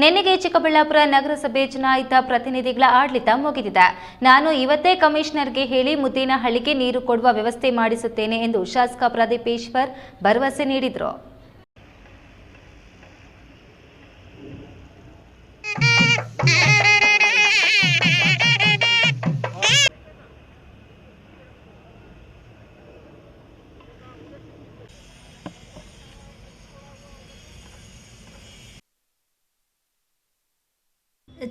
ನಿನ್ನೆಗೆ ಚಿಕ್ಕಬಳ್ಳಾಪುರ ನಗರಸಭೆ ಚುನಾಯಿತ ಪ್ರತಿನಿಧಿಗಳ ಆಡಳಿತ ಮುಗಿದಿದೆ. ನಾನು ಇವತ್ತೇ ಕಮಿಷನರ್ಗೆ ಹೇಳಿ ಮುದ್ದೇನಹಳ್ಳಿಗೆ ನೀರು ಕೊಡುವ ವ್ಯವಸ್ಥೆ ಮಾಡಿಸುತ್ತೇನೆ ಎಂದು ಶಾಸಕ ಪ್ರದೀಪೇಶ್ವರ್ ಭರವಸೆ ನೀಡಿದರು.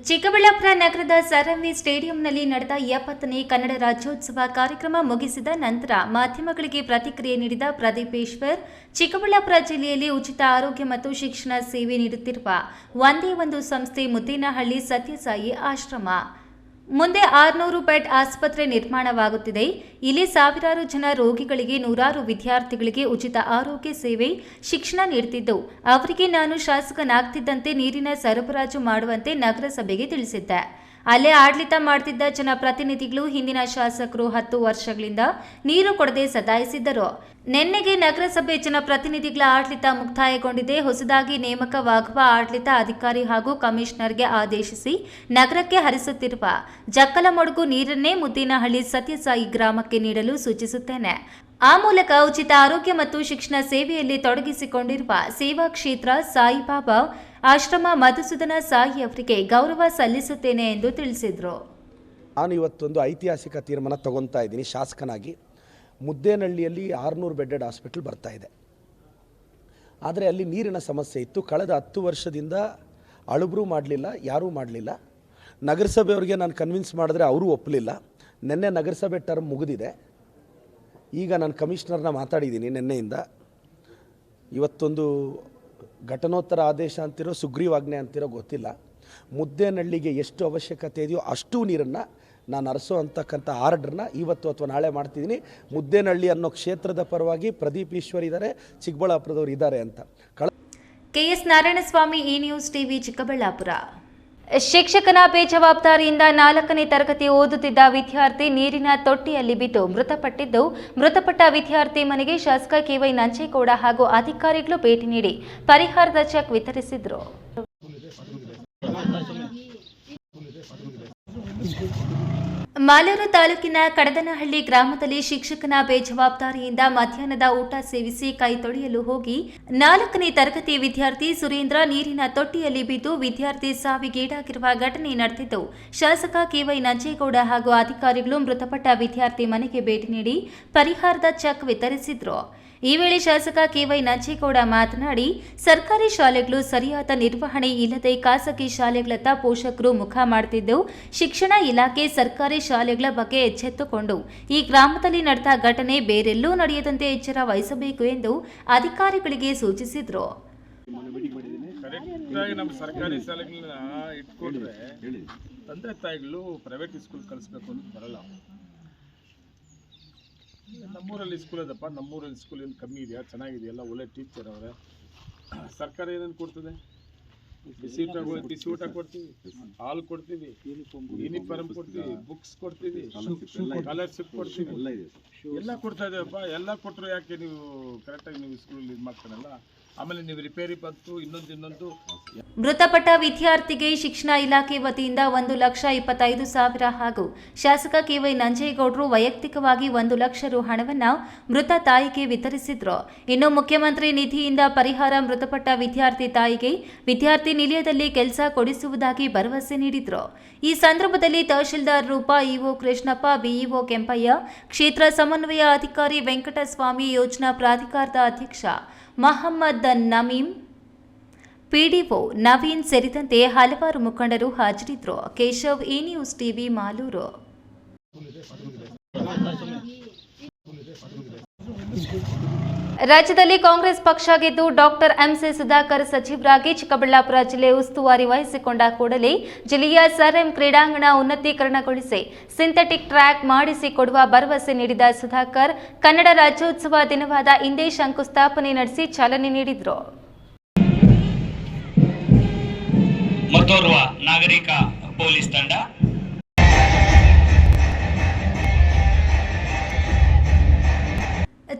ಚಿಕ್ಕಬಳ್ಳಾಪುರ ನಗರದ ಸರ್ ಎಂ ವಿ ಸ್ಟೇಡಿಯಂನಲ್ಲಿ ನಡೆದ 70ನೇ ಕನ್ನಡ ರಾಜ್ಯೋತ್ಸವ ಕಾರ್ಯಕ್ರಮ ಮುಗಿಸಿದ ನಂತರ ಮಾಧ್ಯಮಗಳಿಗೆ ಪ್ರತಿಕ್ರಿಯೆ ನೀಡಿದ ಪ್ರದೀಪೇಶ್ವರ್, ಚಿಕ್ಕಬಳ್ಳಾಪುರ ಜಿಲ್ಲೆಯಲ್ಲಿ ಉಚಿತ ಆರೋಗ್ಯ ಮತ್ತು ಶಿಕ್ಷಣ ಸೇವೆ ನೀಡುತ್ತಿರುವ ಒಂದೇ ಒಂದು ಸಂಸ್ಥೆ ಮುದ್ದೇನಹಳ್ಳಿ ಸತ್ಯಸಾಯಿ ಆಶ್ರಮ. ಮುಂದೆ 600 ಬೆಡ್ ಆಸ್ಪತ್ರೆ ನಿರ್ಮಾಣವಾಗುತ್ತಿದೆ. ಇಲ್ಲಿ ಸಾವಿರಾರು ಜನ ರೋಗಿಗಳಿಗೆ, ನೂರಾರು ವಿದ್ಯಾರ್ಥಿಗಳಿಗೆ ಉಚಿತ ಆರೋಗ್ಯ ಸೇವೆ, ಶಿಕ್ಷಣ ನೀಡುತ್ತಿದ್ದು ಅವರಿಗೆ ನಾನು ಶಾಸಕನಾಗ್ತಿದ್ದಂತೆ ನೀರಿನ ಸರಬರಾಜು ಮಾಡುವಂತೆ ನಗರಸಭೆಗೆ ತಿಳಿಸಿದ್ದೆ. ಅಲ್ಲೇ ಆಡಳಿತ ಮಾಡುತ್ತಿದ್ದ ಜನಪ್ರತಿನಿಧಿಗಳು ಹಿಂದಿನ ಶಾಸಕರು 10 ವರ್ಷಗಳಿಂದ ನೀರು ಕೊಡದೆ ಸತಾಯಿಸಿದ್ದರು. ನಿನ್ನೆಗೆ ನಗರಸಭೆ ಜನಪ್ರತಿನಿಧಿಗಳ ಆಡಳಿತ ಮುಕ್ತಾಯಗೊಂಡಿದೆ. ಹೊಸದಾಗಿ ನೇಮಕವಾಗುವ ಆಡಳಿತ ಅಧಿಕಾರಿ ಹಾಗೂ ಕಮಿಷನರ್ಗೆ ಆದೇಶಿಸಿ ನಗರಕ್ಕೆ ಹರಿಸುತ್ತಿರುವ ಜಕ್ಕಲಮಡುಗು ನೀರನ್ನೇ ಮುದ್ದೇನಹಳ್ಳಿ ಸತ್ಯಸಾಯಿ ಗ್ರಾಮಕ್ಕೆ ನೀಡಲು ಸೂಚಿಸುತ್ತೇನೆ. ಆ ಮೂಲಕ ಉಚಿತ ಆರೋಗ್ಯ ಮತ್ತು ಶಿಕ್ಷಣ ಸೇವೆಯಲ್ಲಿ ತೊಡಗಿಸಿಕೊಂಡಿರುವ ಸೇವಾ ಕ್ಷೇತ್ರ ಸಾಯಿಬಾಬಾ ಆಶ್ರಮ ಮಧುಸೂದನ ಸಾಯಿ ಅವರಿಗೆ ಗೌರವ ಸಲ್ಲಿಸುತ್ತೇನೆ ಎಂದು ತಿಳಿಸಿದರು. ನಾನು ಇವತ್ತೊಂದು ಐತಿಹಾಸಿಕ ತೀರ್ಮಾನ ತಗೊತಾ ಇದ್ದೀನಿ. ಶಾಸಕನಾಗಿ ಮುದ್ದೇನಹಳ್ಳಿಯಲ್ಲಿ 600 ಬೆಡ್ಡೆಡ್ ಹಾಸ್ಪಿಟಲ್ ಬರ್ತಾ ಇದೆ. ಆದರೆ ಅಲ್ಲಿ ನೀರಿನ ಸಮಸ್ಯೆ ಇತ್ತು. ಕಳೆದ 10 ವರ್ಷದಿಂದ ಅಳುಬ್ರು ಮಾಡಲಿಲ್ಲ, ಯಾರೂ ಮಾಡಲಿಲ್ಲ. ನಗರಸಭೆಯವರಿಗೆ ನಾನು ಕನ್ವಿನ್ಸ್ ಮಾಡಿದ್ರೆ ಅವರು ಒಪ್ಪಲಿಲ್ಲ. ನಿನ್ನೆ ನಗರಸಭೆ ಟರ್ಮ್ ಮುಗಿದಿದೆ. ಈಗ ನಾನು ಕಮಿಷನರ್ನ ಮಾತಾಡಿದ್ದೀನಿ ನಿನ್ನೆಯಿಂದ. ಇವತ್ತೊಂದು ಘಟನೋತ್ತರ ಆದೇಶ ಅಂತಿರೋ ಸುಗ್ರೀವಾಜ್ಞೆ ಅಂತಿರೋ ಗೊತ್ತಿಲ್ಲ. ಮುದ್ದೇನಹಳ್ಳಿಗೆ ಎಷ್ಟು ಅವಶ್ಯಕತೆ ಇದೆಯೋ ಅಷ್ಟು ನೀರನ್ನು ನಾನು ಹರಿಸೋ ಅಂತಕ್ಕಂಥ ಆರ್ಡ್ರನ್ನ ಇವತ್ತು ಅಥವಾ ನಾಳೆ ಮಾಡ್ತಿದ್ದೀನಿ. ಮುದ್ದೇನಹಳ್ಳಿ ಅನ್ನೋ ಕ್ಷೇತ್ರದ ಪರವಾಗಿ ಪ್ರದೀಪ್ ಈಶ್ವರ್ ಇದ್ದಾರೆ, ಚಿಕ್ಕಬಳ್ಳಾಪುರದವರು ಇದ್ದಾರೆ ಅಂತ. ಕೆಎಸ್ ನಾರಾಯಣಸ್ವಾಮಿ, ಈ ನ್ಯೂಸ್ ಟಿವಿ, ಚಿಕ್ಕಬಳ್ಳಾಪುರ. ಶಿಕ್ಷಕನ ಬೇಜವಾಬ್ದಾರಿಯಿಂದ 4ನೇ ತರಗತಿ ಓದುತ್ತಿದ್ದ ವಿದ್ಯಾರ್ಥಿ ನೀರಿನ ತೊಟ್ಟಿಯಲ್ಲಿ ಬಿದ್ದು ಮೃತಪಟ್ಟಿದ್ದು, ಮೃತಪಟ್ಟ ವಿದ್ಯಾರ್ಥಿ ಮನೆಗೆ ಶಾಸಕ ಕೆವೈ ನಂಜೇಗೌಡ ಹಾಗೂ ಅಧಿಕಾರಿಗಳು ಭೇಟಿ ನೀಡಿ ಪರಿಹಾರದ ಚೆಕ್ ವಿತರಿಸಿದರು. ಮಾಲೂರು ತಾಲೂಕಿನ ಕಡದನಹಳ್ಳಿ ಗ್ರಾಮದಲ್ಲಿ ಶಿಕ್ಷಕನ ಬೇಜವಾಬ್ದಾರಿಯಿಂದ ಮಧ್ಯಾಹ್ನದ ಊಟ ಸೇವಿಸಿ ಕೈ ತೊಳೆಯಲು ಹೋಗಿ 4ನೇ ತರಗತಿ ವಿದ್ಯಾರ್ಥಿ ಸುರೇಂದ್ರ ನೀರಿನ ತೊಟ್ಟಿಯಲ್ಲಿ ಬಿದ್ದು ವಿದ್ಯಾರ್ಥಿ ಸಾವಿಗೀಡಾಗಿರುವ ಘಟನೆ ನಡೆದಿದ್ದು, ಶಾಸಕ ಕೆವೈ ನಂಜೇಗೌಡ ಹಾಗೂ ಅಧಿಕಾರಿಗಳು ಮೃತಪಟ್ಟ ವಿದ್ಯಾರ್ಥಿ ಮನೆಗೆ ಭೇಟಿ ನೀಡಿ ಪರಿಹಾರದ ಚೆಕ್ ವಿತರಿಸಿದರು. ಈ ವೇಳೆ ಶಾಸಕ ಕೆವೈ ನಂಜೇಗೌಡ ಮಾತನಾಡಿ, ಸರ್ಕಾರಿ ಶಾಲೆಗಳು ಸರಿಯಾದ ನಿರ್ವಹಣೆ ಇಲ್ಲದೆ ಖಾಸಗಿ ಶಾಲೆಗಳತ್ತ ಪೋಷಕರು ಮುಖ ಮಾಡುತ್ತಿದ್ದು, ಶಿಕ್ಷಣ ಇಲಾಖೆ ಸರ್ಕಾರಿ ಶಾಲೆಗಳ ಬಗ್ಗೆ ಎಚ್ಚೆತ್ತುಕೊಂಡು ಈ ಗ್ರಾಮದಲ್ಲಿ ನಡೆದ ಘಟನೆ ಬೇರೆಲ್ಲೂ ನಡೆಯದಂತೆ ಎಚ್ಚರ ವಹಿಸಬೇಕು ಎಂದು ಅಧಿಕಾರಿಗಳಿಗೆ ಸೂಚಿಸಿದರು. ಕರೆಕ್ಟಾಗಿ ನಮ್ಮ ಸರ್ಕಾರಿ ಶಾಲೆಗಳನ್ನ ಇಟ್ಕೊಂಡ್ರೆ ತಂದೆ ತಾಯಿಗಳು ಪ್ರೈವೇಟ್ ಸ್ಕೂಲ್ ಕಳಿಸ್ಬೇಕು ಅಂತ ಬರಲ್ಲ. ನಮ್ಮೂರಲ್ಲಿ ಸ್ಕೂಲ್ ಅದಪ್ಪ, ನಮ್ಮೂರಲ್ಲಿ ಸ್ಕೂಲ್ ಏನು ಕಮ್ಮಿ ಇದೆಯಾ, ಚೆನ್ನಾಗಿದೆಯಲ್ಲ, ಒಳ್ಳೆ ಟೀಚರ್ ಅವರೇ. ಸರ್ಕಾರ ಏನೇನು ಕೊಡ್ತದೆ? ಬಿಸಿ ಊಟ ಕೊಡ್ತೀವಿ, ಹಾಲು ಕೊಡ್ತೀವಿ, ಯೂನಿಫಾರ್ಮ್ ಕೊಡ್ತೀವಿ, ಬುಕ್ಸ್ ಕೊಡ್ತೀವಿ, ಸ್ಕಾಲರ್ಶಿಪ್ ಕೊಡ್ತೀವಿ, ಎಲ್ಲ ಕೊಡ್ತಾ ಇದ್ದೇವಪ್ಪ. ಎಲ್ಲ ಕೊಟ್ಟರು ಯಾಕೆ ನೀವು ಕರೆಕ್ಟಾಗಿ ನೀವು ಸ್ಕೂಲ್ ಇದು ಮಾಡ್ತಾರಲ್ಲ, ಆಮೇಲೆ ನೀವು ರಿಪೇರಿ ಬಂತು ಇನ್ನೊಂದು. ಮೃತಪಟ್ಟ ವಿದ್ಯಾರ್ಥಿಗೆ ಶಿಕ್ಷಣ ಇಲಾಖೆ ವತಿಯಿಂದ 1,25,000 ಹಾಗೂ ಶಾಸಕ ಕೆವೈ ನಂಜೇಗೌಡರು ವೈಯಕ್ತಿಕವಾಗಿ 1 ಲಕ್ಷ ರು ಹಣವನ್ನು ಮೃತ ತಾಯಿಗೆ ವಿತರಿಸಿದ್ರು. ಇನ್ನು ಮುಖ್ಯಮಂತ್ರಿ ನಿಧಿಯಿಂದ ಪರಿಹಾರ ಮೃತಪಟ್ಟ ವಿದ್ಯಾರ್ಥಿ ತಾಯಿಗೆ ವಿದ್ಯಾರ್ಥಿ ನಿಲಯದಲ್ಲಿ ಕೆಲಸ ಕೊಡಿಸುವುದಾಗಿ ಭರವಸೆ ನೀಡಿದ್ರು. ಈ ಸಂದರ್ಭದಲ್ಲಿ ತಹಶೀಲ್ದಾರ್ ರೂಪಾ, ಇಒ ಕೃಷ್ಣಪ್ಪ, ಬಿಇಒ ಕೆಂಪಯ್ಯ, ಕ್ಷೇತ್ರ ಸಮನ್ವಯ ಅಧಿಕಾರಿ ವೆಂಕಟಸ್ವಾಮಿ, ಯೋಜನಾ ಪ್ರಾಧಿಕಾರದ ಅಧ್ಯಕ್ಷ ಮಹಮ್ಮದ್ ನಮೀಂ, ಪಿಡಿಒ ನವೀನ್ ಸೇರಿದಂತೆ ಹಲವಾರು ಮುಖಂಡರು ಹಾಜರಿದ್ದರು. Keshav, E news TV, Malur. ರಾಜ್ಯದಲ್ಲಿ ಕಾಂಗ್ರೆಸ್ ಪಕ್ಷ ಗೆದ್ದು ಡಾಕ್ಟರ್ ಎಂಸಿ ಸುಧಾಕರ್ ಸಚಿವರಾಗಿ ಚಿಕ್ಕಬಳ್ಳಾಪುರ ಜಿಲ್ಲೆ ಉಸ್ತುವಾರಿ ವಹಿಸಿಕೊಂಡ ಕೂಡಲೇ ಜಿಲ್ಲೆಯ ಸರ್ಎಂ ಕ್ರೀಡಾಂಗಣ ಉನ್ನತೀಕರಣಗೊಳಿಸಿ ಸಿಂಥೆಟಿಕ್ ಟ್ರ್ಯಾಕ್ ಮಾಡಿಸಿಕೊಡುವ ಭರವಸೆ ನೀಡಿದ ಸುಧಾಕರ್ ಕನ್ನಡ ರಾಜ್ಯೋತ್ಸವ ದಿನವಾದ ಇಂದೇ ಶಂಕುಸ್ಥಾಪನೆ ನಡೆಸಿ ಚಾಲನೆ ನೀಡಿದರು. ಮತ್ತೋರ್ವ ನಾಗರಿಕ ಪೊಲೀಸ್ ತಂಡ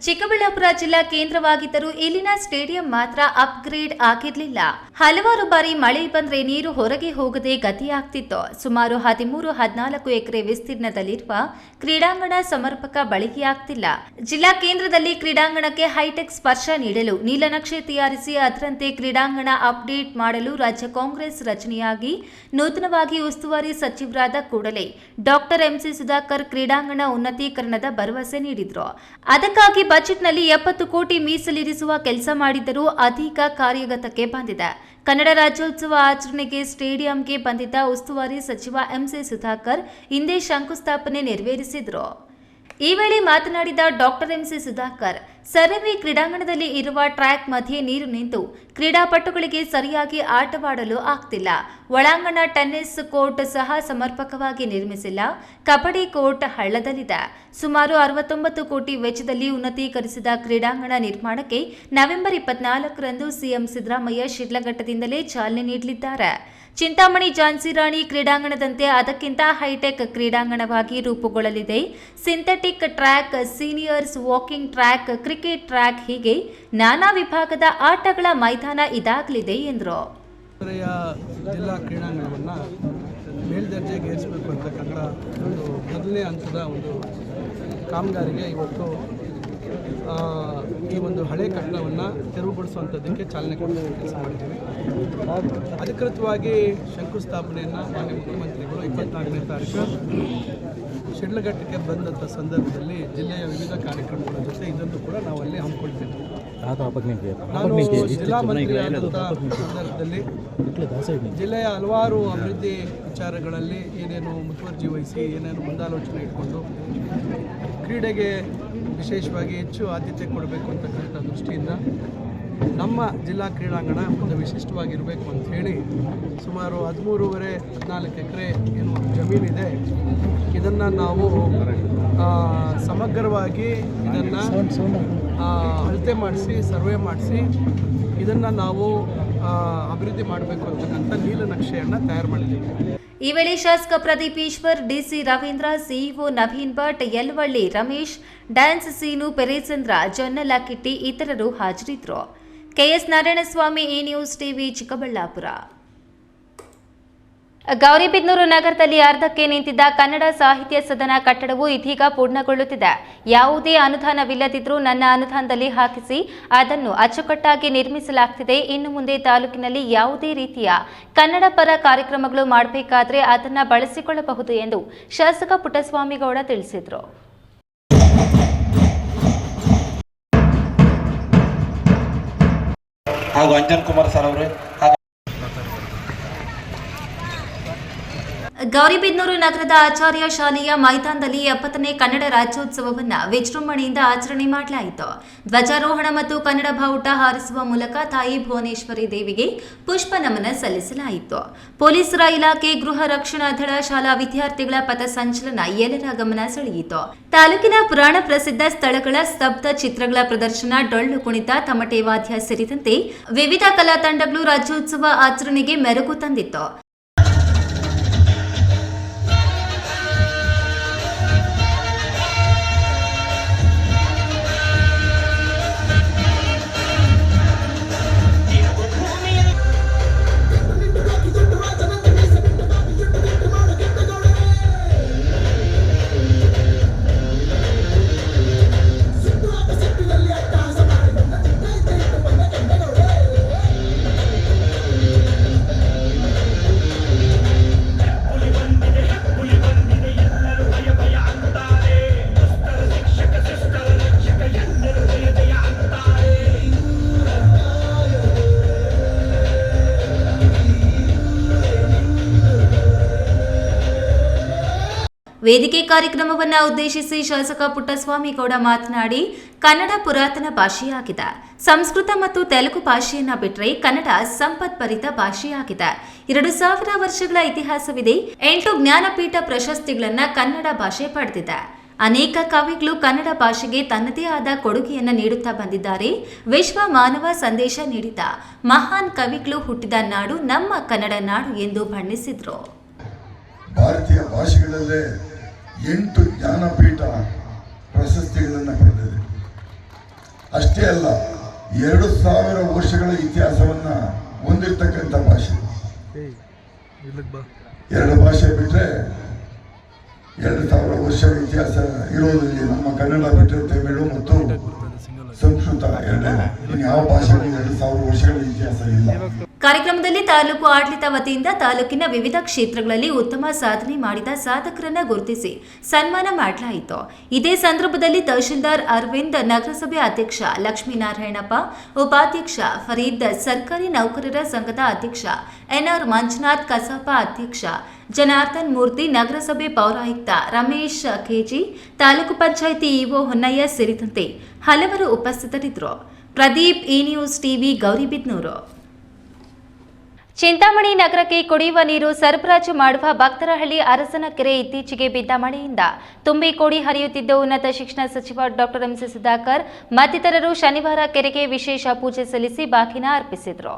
ಚಿಕ್ಕಬಳ್ಳಾಪುರ ಜಿಲ್ಲಾ ಕೇಂದ್ರವಾಗಿದ್ದರೂ ಇಲ್ಲಿನ ಸ್ಟೇಡಿಯಂ ಮಾತ್ರ ಅಪ್ಗ್ರೇಡ್ ಆಗಿರಲಿಲ್ಲ. ಹಲವಾರು ಬಾರಿ ಮಳೆ ಬಂದ್ರೆ ನೀರು ಹೊರಗೆ ಹೋಗದೆ ಗತಿಯಾಗ್ತಿತ್ತು. ಸುಮಾರು 13-14 ಎಕರೆ ವಿಸ್ತೀರ್ಣದಲ್ಲಿರುವ ಕ್ರೀಡಾಂಗಣ ಸಮರ್ಪಕ ಬಳಕೆಯಾಗ್ತಿಲ್ಲ. ಜಿಲ್ಲಾ ಕೇಂದ್ರದಲ್ಲಿ ಕ್ರೀಡಾಂಗಣಕ್ಕೆ ಹೈಟೆಕ್ ಸ್ಪರ್ಶ ನೀಡಲು ನೀಲನಕ್ಷೆ ತಯಾರಿಸಿ ಅದರಂತೆ ಕ್ರೀಡಾಂಗಣ ಅಪ್ಡೇಟ್ ಮಾಡಲು ರಾಜ್ಯ ಕಾಂಗ್ರೆಸ್ ರಚನೆಯಾಗಿ ನೂತನವಾಗಿ ಉಸ್ತುವಾರಿ ಸಚಿವರಾದ ಕೂಡಲೇ ಡಾಕ್ಟರ್ ಎಂಸಿ ಸುಧಾಕರ್ ಕ್ರೀಡಾಂಗಣ ಉನ್ನತೀಕರಣದ ಭರವಸೆ ನೀಡಿದ್ರು. ಅದಕ್ಕಾಗಿ ಬಜೆಟ್ನಲ್ಲಿ 70 ಕೋಟಿ ಮೀಸಲಿರಿಸುವ ಕೆಲಸ ಮಾಡಿದ್ದರೂ ಅದೀಗ ಕಾರ್ಯಗತಕ್ಕೆ ಬಂದಿದೆ. ಕನ್ನಡ ರಾಜ್ಯೋತ್ಸವ ಆಚರಣೆಗೆ ಸ್ಟೇಡಿಯಂಗೆ ಬಂದಿದ್ದ ಉಸ್ತುವಾರಿ ಸಚಿವ ಎಂಸಿ ಸುಧಾಕರ್ ಇಂದೇ ಶಂಕುಸ್ಥಾಪನೆ ನೆರವೇರಿಸಿದರು. ಈ ವೇಳೆ ಮಾತನಾಡಿದ ಡಾಕ್ಟರ್ ಎಂಸಿ ಸುಧಾಕರ್, ಸರ್ಎಂವಿ ಕ್ರೀಡಾಂಗಣದಲ್ಲಿ ಇರುವ ಟ್ರ್ಯಾಕ್ ಮಧ್ಯೆ ನೀರು ನಿಂತು ಕ್ರೀಡಾಪಟುಗಳಿಗೆ ಸರಿಯಾಗಿ ಆಟವಾಡಲು ಆಗ್ತಿಲ್ಲ. ಒಳಾಂಗಣ ಟೆನ್ನಿಸ್ ಕೋರ್ಟ್ ಸಹ ಸಮರ್ಪಕವಾಗಿ ನಿರ್ಮಿಸಿಲ್ಲ. ಕಬಡ್ಡಿ ಕೋರ್ಟ್ ಹಳ್ಳದಲ್ಲಿದೆ. ಸುಮಾರು 69 ಕೋಟಿ ವೆಚ್ಚದಲ್ಲಿ ಉನ್ನತೀಕರಿಸಿದ ಕ್ರೀಡಾಂಗಣ ನಿರ್ಮಾಣಕ್ಕೆ ನವೆಂಬರ್ 24ರಂದು ಸಿಎಂ ಸಿದ್ದರಾಮಯ್ಯ ಶಿಡ್ಲಘಟ್ಟದಿಂದಲೇ ಚಾಲನೆ ನೀಡಲಿದ್ದಾರೆ. ಚಿಂತಾಮಣಿ ಝಾನ್ಸಿ ರಾಣಿ ಕ್ರೀಡಾಂಗಣದಂತೆ ಅದಕ್ಕಿಂತ ಹೈಟೆಕ್ ಕ್ರೀಡಾಂಗಣವಾಗಿ ರೂಪುಗೊಳ್ಳಲಿದೆ. Synthetic track, seniors walking track, cricket track ಹೀಗೆ ನಾನಾ ವಿಭಾಗದ ಆಟಗಳ ಮೈದಾನ ಇದಾಗಲಿದೆ ಎಂದರು. ಜಿಲ್ಲಾ ಕ್ರೀಡಾಂಗಣವನ್ನು ಮೇಲ್ದರ್ಜೆಗೆ ಏರಿಸಬೇಕು ಅಂತಕ್ಕಂಥ ಒಂದು ಮೊದಲನೇ ಹಂತದ ಒಂದು ಕಾಮಗಾರಿಗೆ ಇವತ್ತು ಈ ಒಂದು ಹಳೆ ಕಟ್ಟಡವನ್ನು ತೆರವುಗೊಳಿಸುವಂಥದ್ದಕ್ಕೆ ಚಾಲನೆ ಕೊಡುವ ಕೆಲಸ ಮಾಡಿದ್ದೀವಿ. ಅಧಿಕೃತವಾಗಿ ಶಂಕುಸ್ಥಾಪನೆಯನ್ನು ಮಾನ್ಯ ಮುಖ್ಯಮಂತ್ರಿಗಳು 24ನೇ ತಾರೀಕು ಶಿಡ್ಲಘಟ್ಟಕ್ಕೆ ಬಂದಂಥ ಸಂದರ್ಭದಲ್ಲಿ ಜಿಲ್ಲೆಯ ವಿವಿಧ ಕಾರ್ಯಕ್ರಮಗಳ ಜೊತೆ ಇದನ್ನು ಕೂಡ ನಾವು ಅಲ್ಲಿ ಹಮ್ಮಿಕೊಳ್ತೇವೆ. ನಾನು ಜಿಲ್ಲಾ ಮಂತ್ರಿ ಆದಂಥ ಸಂದರ್ಭದಲ್ಲಿ ಜಿಲ್ಲೆಯ ಹಲವಾರು ಅಭಿವೃದ್ಧಿ ವಿಚಾರಗಳಲ್ಲಿ ಏನೇನು ಮುತುವರ್ಜಿ ವಹಿಸಿ ಏನೇನು ಮುಂದಾಲೋಚನೆ ಇಟ್ಕೊಂಡು ಕ್ರೀಡೆಗೆ ವಿಶೇಷವಾಗಿ ಹೆಚ್ಚು ಆದ್ಯತೆ ಕೊಡಬೇಕು ಅಂತಕ್ಕಂಥ ದೃಷ್ಟಿಯಿಂದ ನಮ್ಮ ಜಿಲ್ಲಾ ಕ್ರೀಡಾಂಗಣ ಒಂದು ವಿಶಿಷ್ಟವಾಗಿರಬೇಕು ಅಂತ ಹೇಳಿ ಸುಮಾರು 13.5-14 ಎಕರೆ ಏನು ಜಮೀನಿದೆ, ಇದನ್ನು ನಾವು ಸಮಗ್ರವಾಗಿ ಇದನ್ನು ಅಳತೆ ಮಾಡಿಸಿ ಸರ್ವೆ ಮಾಡಿಸಿ ಇದನ್ನು ನಾವು ಅಭಿವೃದ್ಧಿ ಮಾಡಬೇಕು ಅಂತಕ್ಕಂಥ ನೀಲನಕ್ಷೆಯನ್ನು ತಯಾರು ಮಾಡಿದ್ದೀವಿ. ಈ ವೇಳೆ ಶಾಸಕ Pradeep Eshwar, DC Ravindra, CEO Naveen Bhat, Yelavalli Ramesh, dance Seenu, Perechandra, Jonnala Kitty ಇತರರು ಹಾಜರಿದ್ದರು. KS Narayanaswamy, E news TV, Chikkaballapur. Gauribidanur ನಗರದಲ್ಲಿ ಅರ್ಧಕ್ಕೆ ನಿಂತಿದ್ದ ಕನ್ನಡ ಸಾಹಿತ್ಯ ಸದನ ಕಟ್ಟಡವು ಇದೀಗ ಪೂರ್ಣಗೊಳ್ಳುತ್ತಿದೆ. ಯಾವುದೇ ಅನುದಾನವಿಲ್ಲದಿದ್ದರೂ ನನ್ನ ಅನುದಾನದಲ್ಲಿ ಹಾಕಿಸಿ ಅದನ್ನು ಅಚ್ಚುಕಟ್ಟಾಗಿ ನಿರ್ಮಿಸಲಾಗುತ್ತಿದೆ. ಇನ್ನು ಮುಂದೆ ತಾಲೂಕಿನಲ್ಲಿ ಯಾವುದೇ ರೀತಿಯ ಕನ್ನಡ ಪರ ಕಾರ್ಯಕ್ರಮಗಳು ಮಾಡಬೇಕಾದ್ರೆ ಅದನ್ನು ಬಳಸಿಕೊಳ್ಳಬಹುದು ಎಂದು ಶಾಸಕ ಪುಟ್ಟಸ್ವಾಮಿಗೌಡ ತಿಳಿಸಿದರು. ಹಾಗೂ ಅಂಜನ್ ಕುಮಾರ್ ಸರ್ ಅವರೇ ಗೌರಿಬಿದನೂರು ನಗರದ ಆಚಾರ್ಯ ಶಾಲೆಯ ಮೈದಾನದಲ್ಲಿ 70ನೇ ಕನ್ನಡ ರಾಜ್ಯೋತ್ಸವವನ್ನು ವಿಜೃಂಭಣೆಯಿಂದ ಆಚರಣೆ ಮಾಡಲಾಯಿತು. ಧ್ವಜಾರೋಹಣ ಮತ್ತು ಕನ್ನಡ ಬಾವುಟ ಹಾರಿಸುವ ಮೂಲಕ ತಾಯಿ ಭುವನೇಶ್ವರಿ ದೇವಿಗೆ ಪುಷ್ಪ ನಮನ ಸಲ್ಲಿಸಲಾಯಿತು. ಪೊಲೀಸರ ಇಲಾಖೆ, ಗೃಹ ರಕ್ಷಣಾ ದಳ, ಶಾಲಾ ವಿದ್ಯಾರ್ಥಿಗಳ ಪಥಸಂಚಲನ ಎಲ್ಲರ ಗಮನ ಸೆಳೆಯಿತು. ತಾಲೂಕಿನ ಪುರಾಣ ಪ್ರಸಿದ್ಧ ಸ್ಥಳಗಳ ಸ್ತಬ್ಧ ಚಿತ್ರಗಳ ಪ್ರದರ್ಶನ, ಡೊಳ್ಳು ಕುಣಿತ, ತಮಟೆ ವಾದ್ಯ ಸೇರಿದಂತೆ ವಿವಿಧ ಕಲಾ ತಂಡಗಳು ರಾಜ್ಯೋತ್ಸವ ಆಚರಣೆಗೆ ಮೆರುಗು ತಂದಿತ್ತು. ವೇದಿಕೆ ಕಾರ್ಯಕ್ರಮವನ್ನು ಉದ್ದೇಶಿಸಿ ಶಾಸಕ ಪುಟ್ಟಸ್ವಾಮಿಗೌಡ ಮಾತನಾಡಿ, ಕನ್ನಡ ಪುರಾತನ ಭಾಷೆಯಾಗಿದೆ. ಸಂಸ್ಕೃತ ಮತ್ತು ತೆಲುಗು ಭಾಷೆಯನ್ನ ಬಿಟ್ಟರೆ ಕನ್ನಡ ಸಂಪತ್ಭರಿತ ಭಾಷೆಯಾಗಿದೆ. 2000 ವರ್ಷಗಳ ಇತಿಹಾಸವಿದೆ. 8 ಜ್ಞಾನಪೀಠ ಪ್ರಶಸ್ತಿಗಳನ್ನ ಕನ್ನಡ ಭಾಷೆ ಪಡೆದಿದೆ. ಅನೇಕ ಕವಿಗಳು ಕನ್ನಡ ಭಾಷೆಗೆ ತನ್ನದೇ ಆದ ಕೊಡುಗೆಯನ್ನು ನೀಡುತ್ತಾ ಬಂದಿದ್ದಾರೆ. ವಿಶ್ವ ಮಾನವ ಸಂದೇಶ ನೀಡಿದ ಮಹಾನ್ ಕವಿಗಳು ಹುಟ್ಟಿದ ನಾಡು ನಮ್ಮ ಕನ್ನಡ ನಾಡು ಎಂದು ಬಣ್ಣಿಸಿದರು. ಭಾರತೀಯ ಭಾಷೆಗಳಲ್ಲೇ 8 ಜ್ಞಾನಪೀಠ ಪ್ರಶಸ್ತಿಗಳನ್ನು ಪಡೆದಿದೆ. ಅಷ್ಟೇ ಅಲ್ಲ, 2000 ವರ್ಷಗಳ ಇತಿಹಾಸವನ್ನು ಹೊಂದಿರತಕ್ಕಂಥ ಭಾಷೆ. 2 ಭಾಷೆ ಬಿಟ್ಟರೆ 2000 ವರ್ಷಗಳ ಇತಿಹಾಸ ಇರೋದ್ರಲ್ಲಿ ನಮ್ಮ ಕನ್ನಡ ಬಿಟ್ಟರೆ ತಮಿಳು ಮತ್ತು ಸಂಸ್ಕೃತ ಎರಡೇ. ಯಾವ ಭಾಷೆಗೂ 2000 ವರ್ಷಗಳ ಇತಿಹಾಸ ಇಲ್ಲ. ಕಾರ್ಯಕ್ರಮದಲ್ಲಿ ತಾಲೂಕು ಆಡಳಿತ ವತಿಯಿಂದ ತಾಲೂಕಿನ ವಿವಿಧ ಕ್ಷೇತ್ರಗಳಲ್ಲಿ ಉತ್ತಮ ಸಾಧನೆ ಮಾಡಿದ ಸಾಧಕರನ್ನ ಗುರುತಿಸಿ ಸನ್ಮಾನ ಮಾಡಲಾಯಿತು. ಇದೇ ಸಂದರ್ಭದಲ್ಲಿ ತಹಶೀಲ್ದಾರ್ ಅರವಿಂದ್, ನಗರಸಭೆ ಅಧ್ಯಕ್ಷ ಲಕ್ಷ್ಮೀನಾರಾಯಣಪ್ಪ, ಉಪಾಧ್ಯಕ್ಷ ಫರೀದ್, ಸರ್ಕಾರಿ ನೌಕರರ ಸಂಘದ ಅಧ್ಯಕ್ಷ ಎನ್ಆರ್ ಮಂಜುನಾಥ್, ಕಸಾಪ ಅಧ್ಯಕ್ಷ ಜನಾರ್ದನ್ ಮೂರ್ತಿ, ನಗರಸಭೆ ಪೌರಾಯುಕ್ತ ರಮೇಶ್ ಕೆಜಿ, ತಾಲೂಕು ಪಂಚಾಯಿತಿ ಇಒ ಹೊನ್ನಯ್ಯ ಸೇರಿದಂತೆ ಹಲವರು ಉಪಸ್ಥಿತರಿದ್ದರು. Pradeep, E news TV, Gauribidanur. Chintamani ನಗರಕ್ಕೆ ಕುಡಿಯುವ ನೀರು ಸರಬರಾಜು ಮಾಡುವ ಭಕ್ತರಹಳ್ಳಿ ಅರಸನ ಕೆರೆ ಇತ್ತೀಚೆಗೆ ಬಿದ್ದ ಮಳೆಯಿಂದ ತುಂಬಿ ಕೋಡಿ ಹರಿಯುತ್ತಿದ್ದ ಉನ್ನತ ಶಿಕ್ಷಣ ಸಚಿವ ಡಾಕ್ಟರ್ ಎಂಸಿ ಸುಧಾಕರ್ ಮತ್ತಿತರರು ಶನಿವಾರ ಕೆರೆಗೆ ವಿಶೇಷ ಪೂಜೆ ಸಲ್ಲಿಸಿ ಬಾಗಿನ ಅರ್ಪಿಸಿದರು.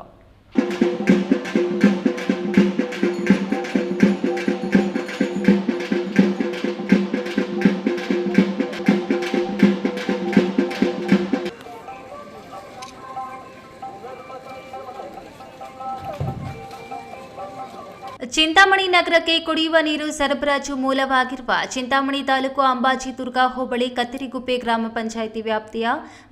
ಚಿಂತಾಮಣಿ ನಗರಕ್ಕೆ ಕುಡಿಯುವ ನೀರು ಸರಬರಾಜು ಮೂಲವಾಗಿರುವ ಚಿಂತಾಮಣಿ ತಾಲೂಕು ಅಂಬಾಜಿದುರ್ಗ ಹೋಬಳಿ ಕತ್ತಿರಿಗುಪ್ಪೆ ಗ್ರಾಮ ಪಂಚಾಯಿತಿ ವ್ಯಾಪ್ತಿಯ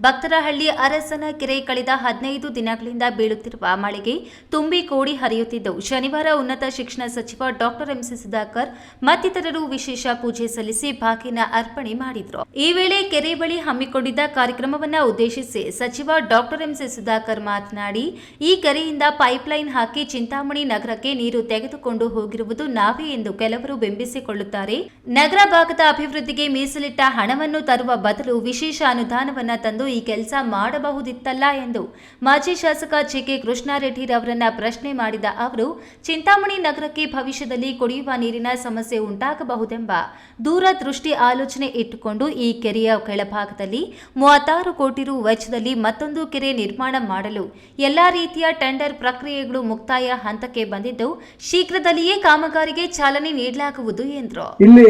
ಭಕ್ತರಹಳ್ಳಿ ಅರಸನ ಕೆರೆ ಕಳೆದ 15 ದಿನಗಳಿಂದ ಬೀಳುತ್ತಿರುವ ಮಳೆಗೆ ತುಂಬಿ ಕೋಡಿ ಹರಿಯುತ್ತಿದ್ದು, ಶನಿವಾರ ಉನ್ನತ ಶಿಕ್ಷಣ ಸಚಿವ ಡಾಕ್ಟರ್ ಎಂಸಿ ಸುಧಾಕರ್ ಮತ್ತಿತರರು ವಿಶೇಷ ಪೂಜೆ ಸಲ್ಲಿಸಿ ಬಾಗಿನ ಅರ್ಪಣೆ ಮಾಡಿದರು. ಈ ವೇಳೆ ಕೆರೆ ಬಳಿ ಹಮ್ಮಿಕೊಂಡಿದ್ದ ಕಾರ್ಯಕ್ರಮವನ್ನು ಉದ್ದೇಶಿಸಿ ಸಚಿವ ಡಾಕ್ಟರ್ ಎಂಸಿ ಸುಧಾಕರ್ ಮಾತನಾಡಿ, ಈ ಕೆರೆಯಿಂದ ಪೈಪ್ಲೈನ್ ಹಾಕಿ ಚಿಂತಾಮಣಿ ನಗರಕ್ಕೆ ನೀರು ತೆಗೆದುಕೊಂಡು ಹೋಗಿರುವುದು ನಾವೇ ಎಂದು ಕೆಲವರು ಬಿಂಬಿಸಿಕೊಳ್ಳುತ್ತಾರೆ. ನಗರ ಭಾಗದ ಅಭಿವೃದ್ಧಿಗೆ ಮೀಸಲಿಟ್ಟ ಹಣವನ್ನು ತರುವ ಬದಲು ವಿಶೇಷ ಅನುದಾನವನ್ನ ತಂದು ಈ ಕೆಲಸ ಮಾಡಬಹುದಿತ್ತಲ್ಲ ಎಂದು ಮಾಜಿ ಶಾಸಕ ಜಿಕೆ ಕೃಷ್ಣಾರೆಡ್ಡಿ ರವರನ್ನ ಪ್ರಶ್ನೆ ಮಾಡಿದ ಅವರು, ಚಿಂತಾಮಣಿ ನಗರಕ್ಕೆ ಭವಿಷ್ಯದಲ್ಲಿ ಕುಡಿಯುವ ನೀರಿನ ಸಮಸ್ಯೆ ಉಂಟಾಗಬಹುದೆಂಬ ದೂರದೃಷ್ಟಿ ಆಲೋಚನೆ ಇಟ್ಟುಕೊಂಡು ಈ ಕೆರೆಯ ಕೆಳಭಾಗದಲ್ಲಿ 36 ಕೋಟಿ ರು ವೆಚ್ಚದಲ್ಲಿ ಮತ್ತೊಂದು ಕೆರೆ ನಿರ್ಮಾಣ ಮಾಡಲು ಎಲ್ಲಾ ರೀತಿಯ ಟೆಂಡರ್ ಪ್ರಕ್ರಿಯೆಗಳು ಮುಕ್ತಾಯ ಹಂತಕ್ಕೆ ಬಂದಿದ್ದು, ಶೀಘ್ರದಲ್ಲಿಯೇ ಕಾಮಗಾರಿಗೆ ಚಾಲನೆ ನೀಡಲಾಗುವುದು ಎಂದರು. ಇಲ್ಲಿ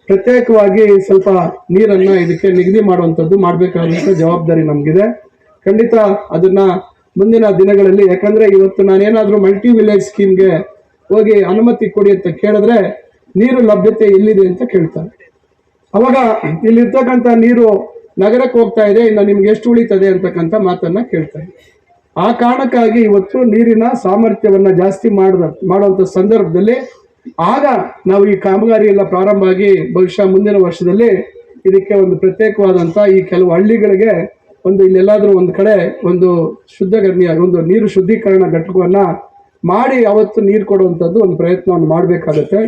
ಪ್ರತ್ಯೇಕವಾಗಿ ಸ್ವಲ್ಪ ನೀರನ್ನ ಇದಕ್ಕೆ ನಿಗದಿ ಮಾಡುವಂತದ್ದು ಮಾಡಬೇಕಾದಂತ ಜವಾಬ್ದಾರಿ ನಮಗಿದೆ. ಖಂಡಿತ ಅದನ್ನ ಮುಂದಿನ ದಿನಗಳಲ್ಲಿ, ಯಾಕಂದ್ರೆ ಇವತ್ತು ನಾನೇನಾದ್ರೂ ಮಲ್ಟಿ ವಿಲೇಜ್ ಸ್ಕೀಮ್ಗೆ ಹೋಗಿ ಅನುಮತಿ ಕೊಡಿ ಅಂತ ಕೇಳಿದ್ರೆ ನೀರು ಲಭ್ಯತೆ ಎಲ್ಲಿದೆ ಅಂತ ಕೇಳ್ತಾರೆ. ಅವಾಗ ಇಲ್ಲಿರ್ತಕ್ಕಂಥ ನೀರು ನಗರಕ್ಕೆ ಹೋಗ್ತಾ ಇದೆ, ಇನ್ನು ನಿಮ್ಗೆ ಎಷ್ಟು ಉಳಿತದೆ ಅಂತಕ್ಕಂಥ ಮಾತನ್ನ ಕೇಳ್ತಾರೆ. ಆ ಕಾರಣಕ್ಕಾಗಿ ಇವತ್ತು ನೀರಿನ ಸಾಮರ್ಥ್ಯವನ್ನ ಜಾಸ್ತಿ ಮಾಡುವಂತ ಸಂದರ್ಭದಲ್ಲಿ ಆಗ ನಾವು ಈ ಕಾಮಗಾರಿ ಎಲ್ಲ ಪ್ರಾರಂಭ ಆಗಿ ಬಹುಶಃ ಮುಂದಿನ ವರ್ಷದಲ್ಲಿ ಇದಕ್ಕೆ ಒಂದು ಪ್ರತ್ಯೇಕವಾದಂತ ಈ ಕೆಲವು ಹಳ್ಳಿಗಳಿಗೆ ಒಂದು ಇಲ್ಲೆಲ್ಲಾದ್ರೂ ಒಂದು ಕಡೆ ಒಂದು ಒಂದು ನೀರು ಶುದ್ಧೀಕರಣ ಘಟಕವನ್ನ ಮಾಡಿ ಅವತ್ತು ನೀರು ಕೊಡುವಂಥದ್ದು ಒಂದು ಪ್ರಯತ್ನವನ್ನು ಮಾಡಬೇಕಾಗುತ್ತೆ.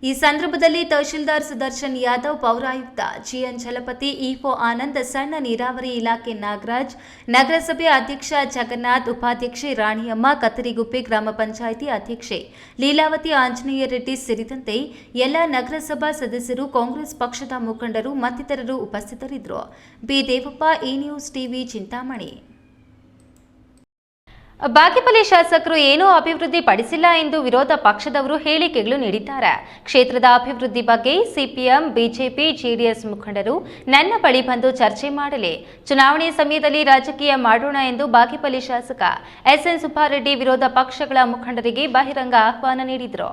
ಈ ಸಂದರ್ಭದಲ್ಲಿ ತಹಶೀಲ್ದಾರ್ ಸುದರ್ಶನ್ ಯಾದವ್, ಪೌರಾಯುಕ್ತ ಜಿಎನ್ ಚಲಪತಿ, ಇಒ ಆನಂದ್, ಸಣ್ಣ ನೀರಾವರಿ ಇಲಾಖೆ ನಾಗರಾಜ್, ನಗರಸಭೆ ಅಧ್ಯಕ್ಷ ಜಗನ್ನಾಥ್, ಉಪಾಧ್ಯಕ್ಷೆ ರಾಣಿಯಮ್ಮ, ಕತ್ತರಿಗುಪ್ಪೆ ಗ್ರಾಮ ಪಂಚಾಯಿತಿ ಅಧ್ಯಕ್ಷೆ ಲೀಲಾವತಿ ಆಂಜನೇಯ ರೆಡ್ಡಿ ಸೇರಿದಂತೆ ಎಲ್ಲ ನಗರಸಭಾ ಸದಸ್ಯರು, ಕಾಂಗ್ರೆಸ್ ಪಕ್ಷದ ಮುಖಂಡರು ಮತ್ತಿತರರು ಉಪಸ್ಥಿತರಿದ್ದರು. B Devappa, E news TV, Chintamani. Bagepalli ಶಾಸಕರು ಏನೂ ಅಭಿವೃದ್ಧಿ ಪಡಿಸಿಲ್ಲ ಎಂದು ವಿರೋಧ ಪಕ್ಷದವರು ಹೇಳಿಕೆಗಳು ನೀಡಿದ್ದಾರೆ. ಕ್ಷೇತ್ರದ ಅಭಿವೃದ್ಧಿ ಬಗ್ಗೆ ಸಿಪಿಎಂ, ಬಿಜೆಪಿ, ಜೆಡಿಎಸ್ ಮುಖಂಡರು ನನ್ನ ಬಳಿ ಬಂದು ಚರ್ಚೆ ಮಾಡಲಿ, ಚುನಾವಣೆ ಸಮಯದಲ್ಲಿ ರಾಜಕೀಯ ಮಾಡೋಣ ಎಂದು ಬಾಗೇಪಲ್ಲಿ ಶಾಸಕ ಎಸ್ಎನ್ ಸುಬ್ಬಾರೆಡ್ಡಿ ವಿರೋಧ ಪಕ್ಷಗಳ ಮುಖಂಡರಿಗೆ ಬಹಿರಂಗ ಆಹ್ವಾನ ನೀಡಿದರು.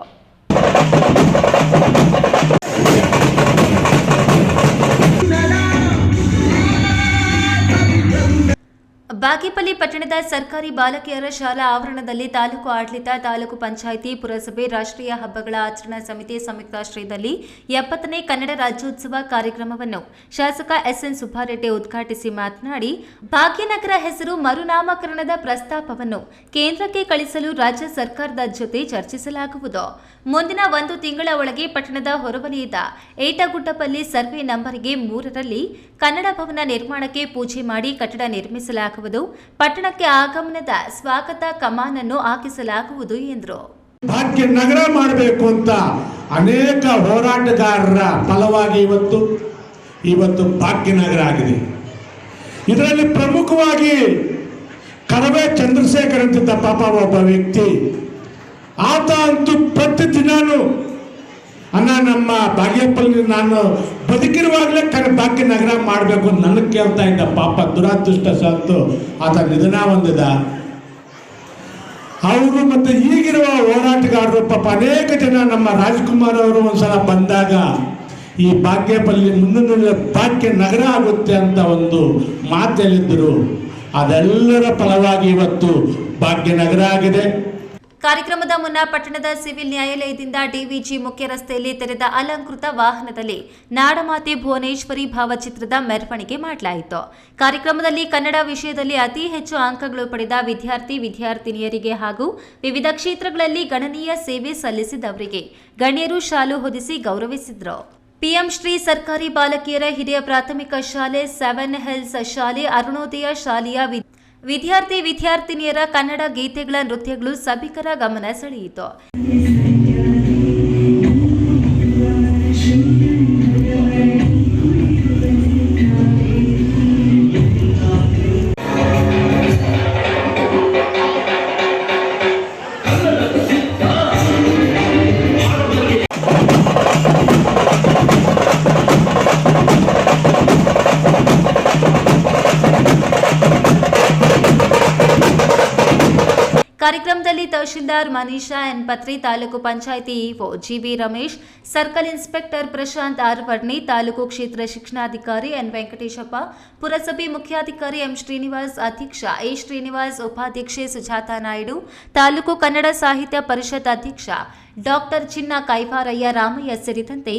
ಬಾಗೇಪಲ್ಲಿ ಪಟ್ಟಣದ ಸರ್ಕಾರಿ ಬಾಲಕಿಯರ ಶಾಲಾ ಆವರಣದಲ್ಲಿ ತಾಲೂಕು ಆಡಳಿತ, ತಾಲೂಕು ಪಂಚಾಯಿತಿ, ಪುರಸಭೆ, ರಾಷ್ಟ್ರೀಯ ಹಬ್ಬಗಳ ಆಚರಣಾ ಸಮಿತಿ ಸಂಯುಕ್ತಾಶ್ರಯದಲ್ಲಿ 70ನೇ ಕನ್ನಡ ರಾಜ್ಯೋತ್ಸವ ಕಾರ್ಯಕ್ರಮವನ್ನು ಶಾಸಕ ಎಸ್ಎನ್ ಸುಬ್ಬಾರೆಡ್ಡಿ ಉದ್ಘಾಟಿಸಿ ಮಾತನಾಡಿ, ಭಾಗ್ಯನಗರ ಹೆಸರು ಮರುನಾಮಕರಣದ ಪ್ರಸ್ತಾಪವನ್ನು ಕೇಂದ್ರಕ್ಕೆ ಕಳಿಸಲು ರಾಜ್ಯ ಸರ್ಕಾರದ ಜೊತೆ ಚರ್ಚಿಸಲಾಗುವುದು. ಮುಂದಿನ 1 ತಿಂಗಳ ಒಳಗೆ ಪಟ್ಟಣದ ಹೊರವಲಯದ ಏಟಗುಡ್ಡಪಲ್ಲಿ ಸರ್ವೆ ನಂಬರ್ಗೆ 3ರಲ್ಲಿ ಕನ್ನಡ ಭವನ ನಿರ್ಮಾಣಕ್ಕೆ ಪೂಜೆ ಮಾಡಿ ಕಟ್ಟಡ ನಿರ್ಮಿಸಲಾಗುವುದು. ಪಟ್ಟಣಕ್ಕೆ ಆಗಮನದ ಸ್ವಾಗತ ಕಮಾನನ್ನು ಹಾಕಿಸಲಾಗುವುದು ಎಂದರು. ಭಾಗ್ಯನಗರ ಮಾಡಬೇಕು ಅಂತ ಅನೇಕ ಹೋರಾಟಗಾರರ ಫಲವಾಗಿ ಇವತ್ತು ಭಾಗ್ಯನಗರ ಆಗಿದೆ. ಇದರಲ್ಲಿ ಪ್ರಮುಖವಾಗಿ ಕರವೇ ಚಂದ್ರಶೇಖರ್ ಅಂತಿದ್ದ ಪಾಪ ಒಬ್ಬ ವ್ಯಕ್ತಿ. ಆತ ಅಂತೂ ಪ್ರತಿದಿನಾನು ನಮ್ಮ ಬಾಗೇಪಲ್ಲಿ ನಾನು ಬದುಕಿರುವಾಗಲೇ ಭಾಗ್ಯನಗರ ಮಾಡಬೇಕು ಅಂತ ನನಗೆ ಕೇಳ್ತಾ ಇದ್ದ. ಪಾಪ ದುರಾದೃಷ್ಟವಶಾತ್ತು ಆತ ನಿಧನ ಹೊಂದಿದ. ಅವರು ಮತ್ತೆ ಈಗಿರುವ ಹೋರಾಟಗಾರರು ಪಾಪ ಅನೇಕ ಜನ, ನಮ್ಮ ರಾಜ್ಕುಮಾರ್ ಅವರು ಒಂದ್ಸಲ ಬಂದಾಗ ಈ ಬಾಗೇಪಲ್ಲಿ ಮುಂದಿನ ಭಾಗ್ಯನಗರ ಆಗುತ್ತೆ ಅಂತ ಒಂದು ಮಾತು ಹೇಳಿದ್ದರು. ಅದೆಲ್ಲರ ಫಲವಾಗಿ ಇವತ್ತು ಭಾಗ್ಯನಗರ ಆಗಿದೆ. ಕಾರ್ಯಕ್ರಮದ ಮುನ್ನ ಪಟ್ಟಣದ ಸಿವಿಲ್ ನ್ಯಾಯಾಲಯದಿಂದ ಡಿವಿಜಿ ಮುಖ್ಯ ರಸ್ತೆಯಲ್ಲಿ ತೆರೆದ ಅಲಂಕೃತ ವಾಹನದಲ್ಲಿ ನಾಡಮಾತೆ ಭುವನೇಶ್ವರಿ ಭಾವಚಿತ್ರದ ಮೆರವಣಿಗೆ ಮಾಡಲಾಯಿತು. ಕಾರ್ಯಕ್ರಮದಲ್ಲಿ ಕನ್ನಡ ವಿಷಯದಲ್ಲಿ ಅತಿ ಹೆಚ್ಚು ಅಂಕಗಳು ಪಡೆದ ವಿದ್ಯಾರ್ಥಿನಿಯರಿಗೆ ಹಾಗೂ ವಿವಿಧ ಕ್ಷೇತ್ರಗಳಲ್ಲಿ ಗಣನೀಯ ಸೇವೆ ಸಲ್ಲಿಸಿದವರಿಗೆ ಗಣ್ಯರು ಶಾಲು ಹೊದಿಸಿ ಗೌರವಿಸಿದರು. ಪಿಎಂ ಶ್ರೀ ಸರ್ಕಾರಿ ಬಾಲಕಿಯರ ಹಿರಿಯ ಪ್ರಾಥಮಿಕ ಶಾಲೆ, 7 ಹಿಲ್ಸ್ ಶಾಲೆ, ಅರುಣೋದಯ ಶಾಲೆಯ ವಿದ್ಯಾರ್ಥಿನಿಯರ ಕನ್ನಡ ಗೀತೆಗಳ ನೃತ್ಯಗಳು ಸಭಿಕರ ಗಮನ ಸೆಳೆಯಿತು. ಕಾರ್ಯಕ್ರಮದಲ್ಲಿ tahsildar Manisha N Patri, taluk panchayat EO GV Ramesh, circle inspector Prashanth R Varni, taluk ಕ್ಷೇತ್ರ ಶಿಕ್ಷಣಾಧಿಕಾರಿ ಎನ್ ವೆಂಕಟೇಶಪ್ಪ, ಪುರಸಭೆ ಮುಖ್ಯಾಧಿಕಾರಿ ಎಂ ಶ್ರೀನಿವಾಸ್, ಅಧ್ಯಕ್ಷ ಎ ಶ್ರೀನಿವಾಸ್, ಉಪಾಧ್ಯಕ್ಷೆ ಸುಜಾತಾ ನಾಯ್ಡು, ತಾಲೂಕು ಕನ್ನಡ ಸಾಹಿತ್ಯ ಪರಿಷತ್ ಅಧ್ಯಕ್ಷ ಡಾಕ್ಟರ್ ಚಿನ್ನ ಕೈವಾರಯ್ಯ, ರಾಮಯ್ಯ ಸೇರಿದಂತೆ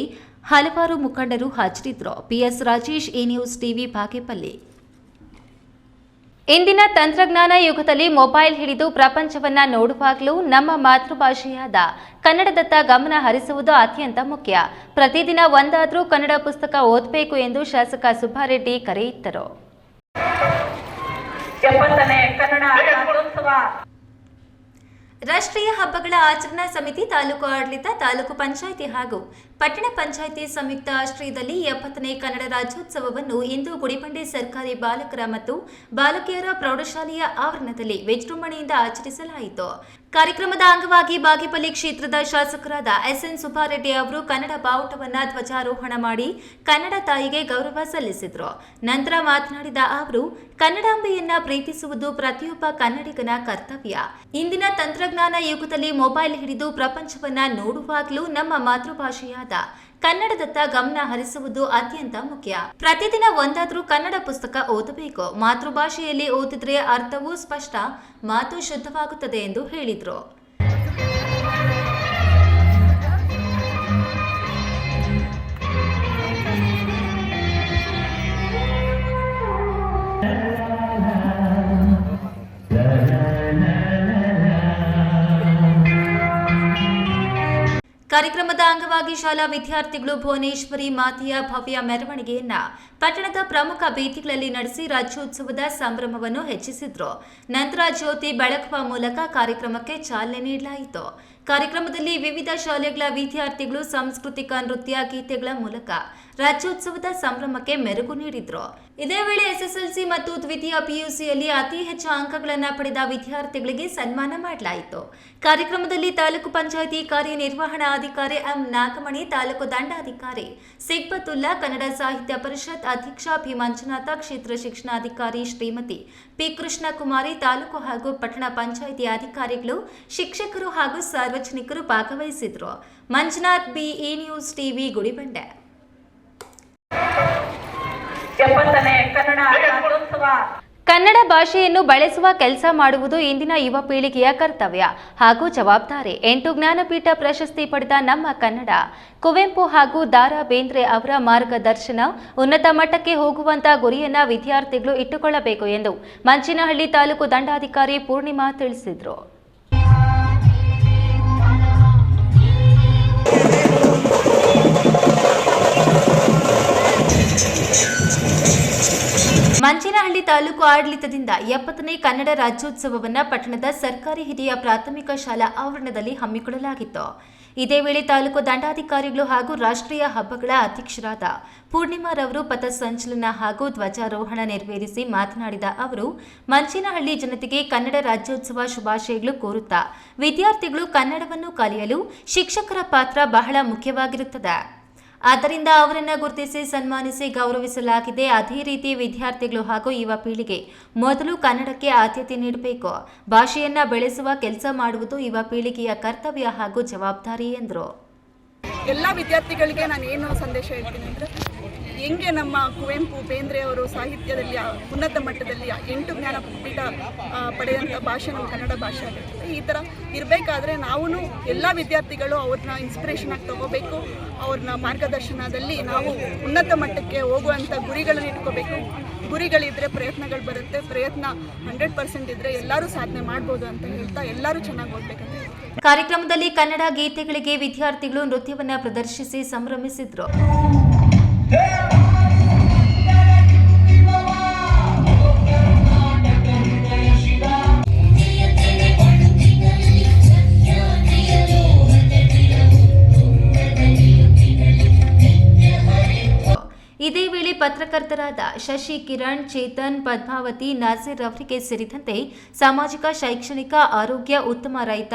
ಹಲವಾರು ಮುಖಂಡರು ಹಾಜರಿದ್ದರು. PS Rajesh, E news TV, Bagepalli. ಇಂದಿನ ತಂತ್ರಜ್ಞಾನ ಯುಗದಲ್ಲಿ ಮೊಬೈಲ್ ಹಿಡಿದು ಪ್ರಪಂಚವನ್ನ ನೋಡುವಾಗಲೂ ನಮ್ಮ ಮಾತೃಭಾಷೆಯಾದ ಕನ್ನಡದತ್ತ ಗಮನ ಹರಿಸುವುದು ಅತ್ಯಂತ ಮುಖ್ಯ. ಪ್ರತಿದಿನ ಒಂದಾದರೂ ಕನ್ನಡ ಪುಸ್ತಕ ಓದಬೇಕು ಎಂದು ಶಾಸಕ ಸುಬ್ಬಾರೆಡ್ಡಿ ಕರೆ ಇತ್ತರು. 70ನೇ ಕನ್ನಡ ರಾಜ್ಯೋತ್ಸವ ರಾಷ್ಟ್ರೀಯ ಹಬ್ಬಗಳ ಆಚರಣಾ ಸಮಿತಿ, ತಾಲೂಕು ಆಡಳಿತ, ತಾಲೂಕು ಪಂಚಾಯಿತಿ ಹಾಗೂ ಪಟ್ಟಣ ಪಂಚಾಯಿತಿ ಸಂಯುಕ್ತ ಆಶ್ರಯದಲ್ಲಿ 70ನೇ ಕನ್ನಡ ರಾಜ್ಯೋತ್ಸವವನ್ನು ಇಂದು ಗುಡಿಬಂಡೆ ಸರ್ಕಾರಿ ಬಾಲಕರ ಮತ್ತು ಬಾಲಕಿಯರ ಪ್ರೌಢಶಾಲೆಯ ಆವರಣದಲ್ಲಿ ವಿಜೃಂಭಣೆಯಿಂದ ಆಚರಿಸಲಾಯಿತು. ಕಾರ್ಯಕ್ರಮದ ಅಂಗವಾಗಿ ಬಾಗೇಪಲ್ಲಿ ಕ್ಷೇತ್ರದ ಶಾಸಕರಾದ ಎಸ್ಎನ್ ಸುಬ್ಬಾರೆಡ್ಡಿ ಅವರು ಕನ್ನಡ ಬಾವುಟವನ್ನು ಧ್ವಜಾರೋಹಣ ಮಾಡಿ ಕನ್ನಡ ತಾಯಿಗೆ ಗೌರವ ಸಲ್ಲಿಸಿದರು. ನಂತರ ಮಾತನಾಡಿದ ಅವರು, ಕನ್ನಡಾಂಬೆಯನ್ನ ಪ್ರೀತಿಸುವುದು ಪ್ರತಿಯೊಬ್ಬ ಕನ್ನಡಿಗನ ಕರ್ತವ್ಯ. ಇಂದಿನ ತಂತ್ರಜ್ಞಾನ ಯುಗದಲ್ಲಿ ಮೊಬೈಲ್ ಹಿಡಿದು ಪ್ರಪಂಚವನ್ನ ನೋಡುವಾಗಲೂ ನಮ್ಮ ಮಾತೃಭಾಷೆಯಾದ ಕನ್ನಡದತ್ತ ಗಮನ ಹರಿಸುವುದು ಅತ್ಯಂತ ಮುಖ್ಯ. ಪ್ರತಿದಿನ ಒಂದಾದರೂ ಕನ್ನಡ ಪುಸ್ತಕ ಓದಬೇಕು. ಮಾತೃಭಾಷೆಯಲ್ಲಿ ಓದಿದ್ರೆ ಅರ್ಥವೂ ಸ್ಪಷ್ಟ, ಮಾತು ಶುದ್ಧವಾಗುತ್ತದೆ ಎಂದು ಹೇಳಿದರು. ಕಾರ್ಯಕ್ರಮದ ಅಂಗವಾಗಿ ಶಾಲಾ ವಿದ್ಯಾರ್ಥಿಗಳು ಭುವನೇಶ್ವರಿ ಮಾತೆಯ ಭವ್ಯ ಮೆರವಣಿಗೆಯನ್ನ ಪಟ್ಟಣದ ಪ್ರಮುಖ ಬೀದಿಗಳಲ್ಲಿ ನಡೆಸಿ ರಾಜ್ಯೋತ್ಸವದ ಸಂಭ್ರಮವನ್ನು ಹೆಚ್ಚಿಸಿದ್ರು. ನಂತರ ಜ್ಯೋತಿ ಬೆಳಗುವ ಮೂಲಕ ಕಾರ್ಯಕ್ರಮಕ್ಕೆ ಚಾಲನೆ ನೀಡಲಾಯಿತು. ಕಾರ್ಯಕ್ರಮದಲ್ಲಿ ವಿವಿಧ ಶಾಲೆಗಳ ವಿದ್ಯಾರ್ಥಿಗಳು ಸಾಂಸ್ಕೃತಿಕ ನೃತ್ಯ ಗೀತೆಗಳ ಮೂಲಕ ರಾಜ್ಯೋತ್ಸವದ ಸಂಭ್ರಮಕ್ಕೆ ಮೆರುಗು ನೀಡಿದ್ರು. ಇದೇ ವೇಳೆ ಎಸ್ಎಸ್ಎಲ್ಸಿ ಮತ್ತು ದ್ವಿತೀಯ ಪಿಯುಸಿಯಲ್ಲಿ ಅತಿ ಹೆಚ್ಚು ಅಂಕಗಳನ್ನು ಪಡೆದ ವಿದ್ಯಾರ್ಥಿಗಳಿಗೆ ಸನ್ಮಾನ ಮಾಡಲಾಯಿತು. ಕಾರ್ಯಕ್ರಮದಲ್ಲಿ ತಾಲೂಕು ಪಂಚಾಯಿತಿ ಕಾರ್ಯನಿರ್ವಹಣಾಧಿಕಾರಿ ಎಂ ನಾಗಮಣಿ, ತಾಲೂಕು ದಂಡಾಧಿಕಾರಿ ಸಿಗ್ಬತುಲ್ಲಾ, ಕನ್ನಡ ಸಾಹಿತ್ಯ ಪರಿಷತ್ ಅಧ್ಯಕ್ಷ ಪಿ ಮಂಜುನಾಥ, ಕ್ಷೇತ್ರ ಶಿಕ್ಷಣಾಧಿಕಾರಿ ಶ್ರೀಮತಿ ಪಿ ಕೃಷ್ಣಕುಮಾರಿ, ತಾಲೂಕು ಹಾಗೂ ಪಟ್ಟಣ ಪಂಚಾಯಿತಿ ಅಧಿಕಾರಿಗಳು, ಶಿಕ್ಷಕರು ಹಾಗೂ ಸಾರ್ವಜನಿಕರು ಭಾಗವಹಿಸಿದ್ರು. Manjunath, BE news TV, Gudibande. 70ನೇ ಕನ್ನಡ ರಾಜ್ಯೋತ್ಸವ. ಕನ್ನಡ ಭಾಷೆಯನ್ನು ಬಳಸುವ ಕೆಲಸ ಮಾಡುವುದು ಇಂದಿನ ಯುವ ಪೀಳಿಗೆಯ ಕರ್ತವ್ಯ ಹಾಗೂ ಜವಾಬ್ದಾರಿ. 8 ಜ್ಞಾನಪೀಠ ಪ್ರಶಸ್ತಿ ಪಡೆದ ನಮ್ಮ ಕನ್ನಡ, ಕುವೆಂಪು ಹಾಗೂ ದಾರಾ ಬೇಂದ್ರೆ ಅವರ ಮಾರ್ಗದರ್ಶನ ಉನ್ನತ ಮಟ್ಟಕ್ಕೆ ಹೋಗುವಂತ ಗುರಿಯನ್ನ ವಿದ್ಯಾರ್ಥಿಗಳು ಇಟ್ಟುಕೊಳ್ಳಬೇಕು ಎಂದು ಮಂಚಿನಹಳ್ಳಿ ತಾಲೂಕು ದಂಡಾಧಿಕಾರಿ ಪೂರ್ಣಿಮಾ ತಿಳಿಸಿದರು. ಮಂಚಿನಹಳ್ಳಿ ತಾಲೂಕು ಆಡಳಿತದಿಂದ 70ನೇ ಕನ್ನಡ ರಾಜ್ಯೋತ್ಸವವನ್ನು ಪಟ್ಟಣದ ಸರ್ಕಾರಿ ಹಿರಿಯ ಪ್ರಾಥಮಿಕ ಶಾಲಾ ಆವರಣದಲ್ಲಿ ಹಮ್ಮಿಕೊಳ್ಳಲಾಗಿತ್ತು. ಇದೇ ವೇಳೆ ತಾಲೂಕು ದಂಡಾಧಿಕಾರಿಗಳು ಹಾಗೂ ರಾಷ್ಟ್ರೀಯ ಹಬ್ಬಗಳ ಅಧ್ಯಕ್ಷರಾದ ಪೂರ್ಣಿಮಾರವರು ಪಥಸಂಚಲನ ಹಾಗೂ ಧ್ವಜಾರೋಹಣ ನೆರವೇರಿಸಿ ಮಾತನಾಡಿದ ಅವರು, ಮಂಚಿನಹಳ್ಳಿ ಜನತೆಗೆ ಕನ್ನಡ ರಾಜ್ಯೋತ್ಸವ ಶುಭಾಶಯಗಳು ಕೋರುತ್ತಾ, ವಿದ್ಯಾರ್ಥಿಗಳು ಕನ್ನಡವನ್ನು ಕಲಿಯಲು ಶಿಕ್ಷಕರ ಪಾತ್ರ ಬಹಳ ಮುಖ್ಯವಾಗಿರುತ್ತದೆ. ಆದ್ದರಿಂದ ಅವರನ್ನು ಗುರುತಿಸಿ ಸನ್ಮಾನಿಸಿ ಗೌರವಿಸಲಾಗಿದೆ. ಅದೇ ರೀತಿ ವಿದ್ಯಾರ್ಥಿಗಳು ಹಾಗೂ ಯುವ ಪೀಳಿಗೆ ಮೊದಲು ಕನ್ನಡಕ್ಕೆ ಆದ್ಯತೆ ನೀಡಬೇಕು. ಭಾಷೆಯನ್ನ ಬೆಳೆಸುವ ಕೆಲಸ ಮಾಡುವುದು ಯುವ ಪೀಳಿಗೆಯ ಕರ್ತವ್ಯ ಹಾಗೂ ಜವಾಬ್ದಾರಿ ಎಂದರು. ಎಲ್ಲ ವಿದ್ಯಾರ್ಥಿಗಳಿಗೆ ನಾನು ಏನು ಸಂದೇಶ ಹೇಳ್ತೀನಿ ಅಂದರೆ, ಹೆಂಗೆ ನಮ್ಮ ಕುವೆಂಪು ಬೇಂದ್ರೆ ಅವರು ಸಾಹಿತ್ಯದಲ್ಲಿ ಉನ್ನತ ಮಟ್ಟದಲ್ಲಿ 8 ಜ್ಞಾನಪೀಠ ಪಡೆದಂಥ ಭಾಷೆ ನಮ್ಮ ಕನ್ನಡ ಭಾಷೆ ಆಗಿರ್ತದೆ. ಈ ಥರ ಇರಬೇಕಾದ್ರೆ ನಾವು ಎಲ್ಲ ವಿದ್ಯಾರ್ಥಿಗಳು ಅವ್ರನ್ನ ಇನ್ಸ್ಪಿರೇಷನ್ ಆಗಿ ತಗೋಬೇಕು. ಅವ್ರನ್ನ ಮಾರ್ಗದರ್ಶನದಲ್ಲಿ ನಾವು ಉನ್ನತ ಮಟ್ಟಕ್ಕೆ ಹೋಗುವಂಥ ಗುರಿಗಳನ್ನು ಇಟ್ಕೋಬೇಕು. ಗುರಿಗಳಿದ್ದರೆ ಪ್ರಯತ್ನಗಳು ಬರುತ್ತೆ. ಪ್ರಯತ್ನ 100% ಇದ್ದರೆ ಎಲ್ಲರೂ ಸಾಧನೆ ಮಾಡ್ಬೋದು ಅಂತ ಹೇಳ್ತಾ ಎಲ್ಲರೂ ಚೆನ್ನಾಗಿ ಓದಬೇಕಂತ ಹೇಳ್ತಾರೆ. ಕಾರ್ಯಕ್ರಮದಲ್ಲಿ ಕನ್ನಡ ಗೀತೆಗಳಿಗೆ ವಿದ್ಯಾರ್ಥಿಗಳು ನೃತ್ಯವನ್ನು ಪ್ರದರ್ಶಿಸಿ ಸಂಭ್ರಮಿಸಿದ್ರು. ಇದೇ ವೇಳೆ ಪತ್ರಕರ್ತರಾದ ಶಶಿ, ಕಿರಣ್, ಚೇತನ್, ಪದ್ಮಾವತಿ, ನಾಸೀರ್ ಅವರಿಗೆ ಸೇರಿದಂತೆ ಸಾಮಾಜಿಕ, ಶೈಕ್ಷಣಿಕ, ಆರೋಗ್ಯ, ಉತ್ತಮ ರೈತ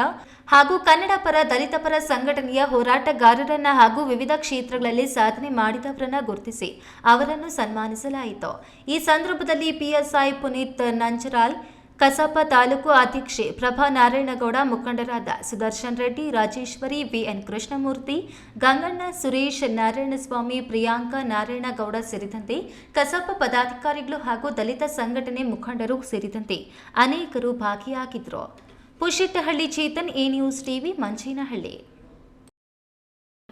ಹಾಗೂ ಕನ್ನಡ ಪರ, ದಲಿತ ಪರ ಸಂಘಟನೆಯ ಹೋರಾಟಗಾರರನ್ನ ಹಾಗೂ ವಿವಿಧ ಕ್ಷೇತ್ರಗಳಲ್ಲಿ ಸಾಧನೆ ಮಾಡಿದವರನ್ನ ಗುರುತಿಸಿ ಅವರನ್ನು ಸನ್ಮಾನಿಸಲಾಯಿತು. ಈ ಸಂದರ್ಭದಲ್ಲಿ PSI ಪುನೀತ್ ನಂಜರಾಲ್, ಕಸಾಪ ತಾಲೂಕು ಅಧ್ಯಕ್ಷೆ ಪ್ರಭಾ ನಾರಾಯಣಗೌಡ, ಮುಖಂಡರಾದ ಸುದರ್ಶನ್ ರೆಡ್ಡಿ, ರಾಜೇಶ್ವರಿ, VN ಕೃಷ್ಣಮೂರ್ತಿ, ಗಂಗಣ್ಣ, ಸುರೇಶ್, ನಾರಾಯಣಸ್ವಾಮಿ, ಪ್ರಿಯಾಂಕಾ, ನಾರಾಯಣಗೌಡ ಸೇರಿದಂತೆ ಕಸಾಪ ಪದಾಧಿಕಾರಿಗಳು ಹಾಗೂ ದಲಿತ ಸಂಘಟನೆ ಮುಖಂಡರು ಸೇರಿದಂತೆ ಅನೇಕರು ಭಾಗಿಯಾಗಿದ್ದರು. ಪುಷಿಟ್ಟಹಳ್ಳಿ, ಚೇತನ್, E ನ್ಯೂಸ್ ಟಿವಿ, ಮಂಚಿನಹಳ್ಳಿ.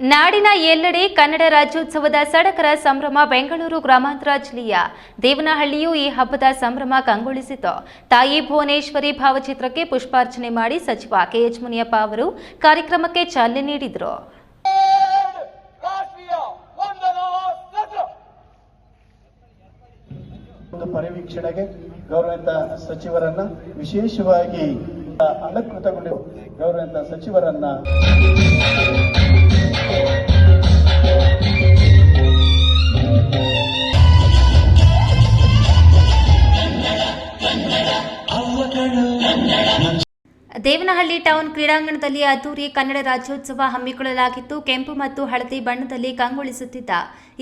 ನಾಡಿನ ಎಲ್ಲೆಡೆ ಕನ್ನಡ ರಾಜ್ಯೋತ್ಸವದ ಸಡಗರ ಸಂಭ್ರಮ. ಬೆಂಗಳೂರು ಗ್ರಾಮಾಂತರ ಜಿಲ್ಲೆಯ ದೇವನಹಳ್ಳಿಯು ಈ ಹಬ್ಬದ ಸಂಭ್ರಮ ಕಂಗೊಳಿಸಿತು. ತಾಯಿ ಭುವನೇಶ್ವರಿ ಭಾವಚಿತ್ರಕ್ಕೆ ಪುಷ್ಪಾರ್ಚನೆ ಮಾಡಿ ಸಚಿವ KH ಮುನಿಯಪ್ಪ ಅವರು ಕಾರ್ಯಕ್ರಮಕ್ಕೆ ಚಾಲನೆ ನೀಡಿದರು. ಪರಿವೀಕ್ಷಣೆಗೆ ಗೌರವಿತ ಸಚಿವರನ್ನ, ವಿಶೇಷವಾಗಿ ಅಲಂಕೃತಗೊಂಡ ಗೌರವಿತ ಸಚಿವರನ್ನ ದೇವನಹಳ್ಳಿ ಟೌನ್ ಕ್ರೀಡಾಂಗಣದಲ್ಲಿ ಅದ್ದೂರಿ ಕನ್ನಡ ರಾಜ್ಯೋತ್ಸವ ಹಮ್ಮಿಕೊಳ್ಳಲಾಗಿತ್ತು. ಕೆಂಪು ಮತ್ತು ಹಳದಿ ಬಣ್ಣದಲ್ಲಿ ಕಂಗೊಳಿಸುತ್ತಿದ್ದ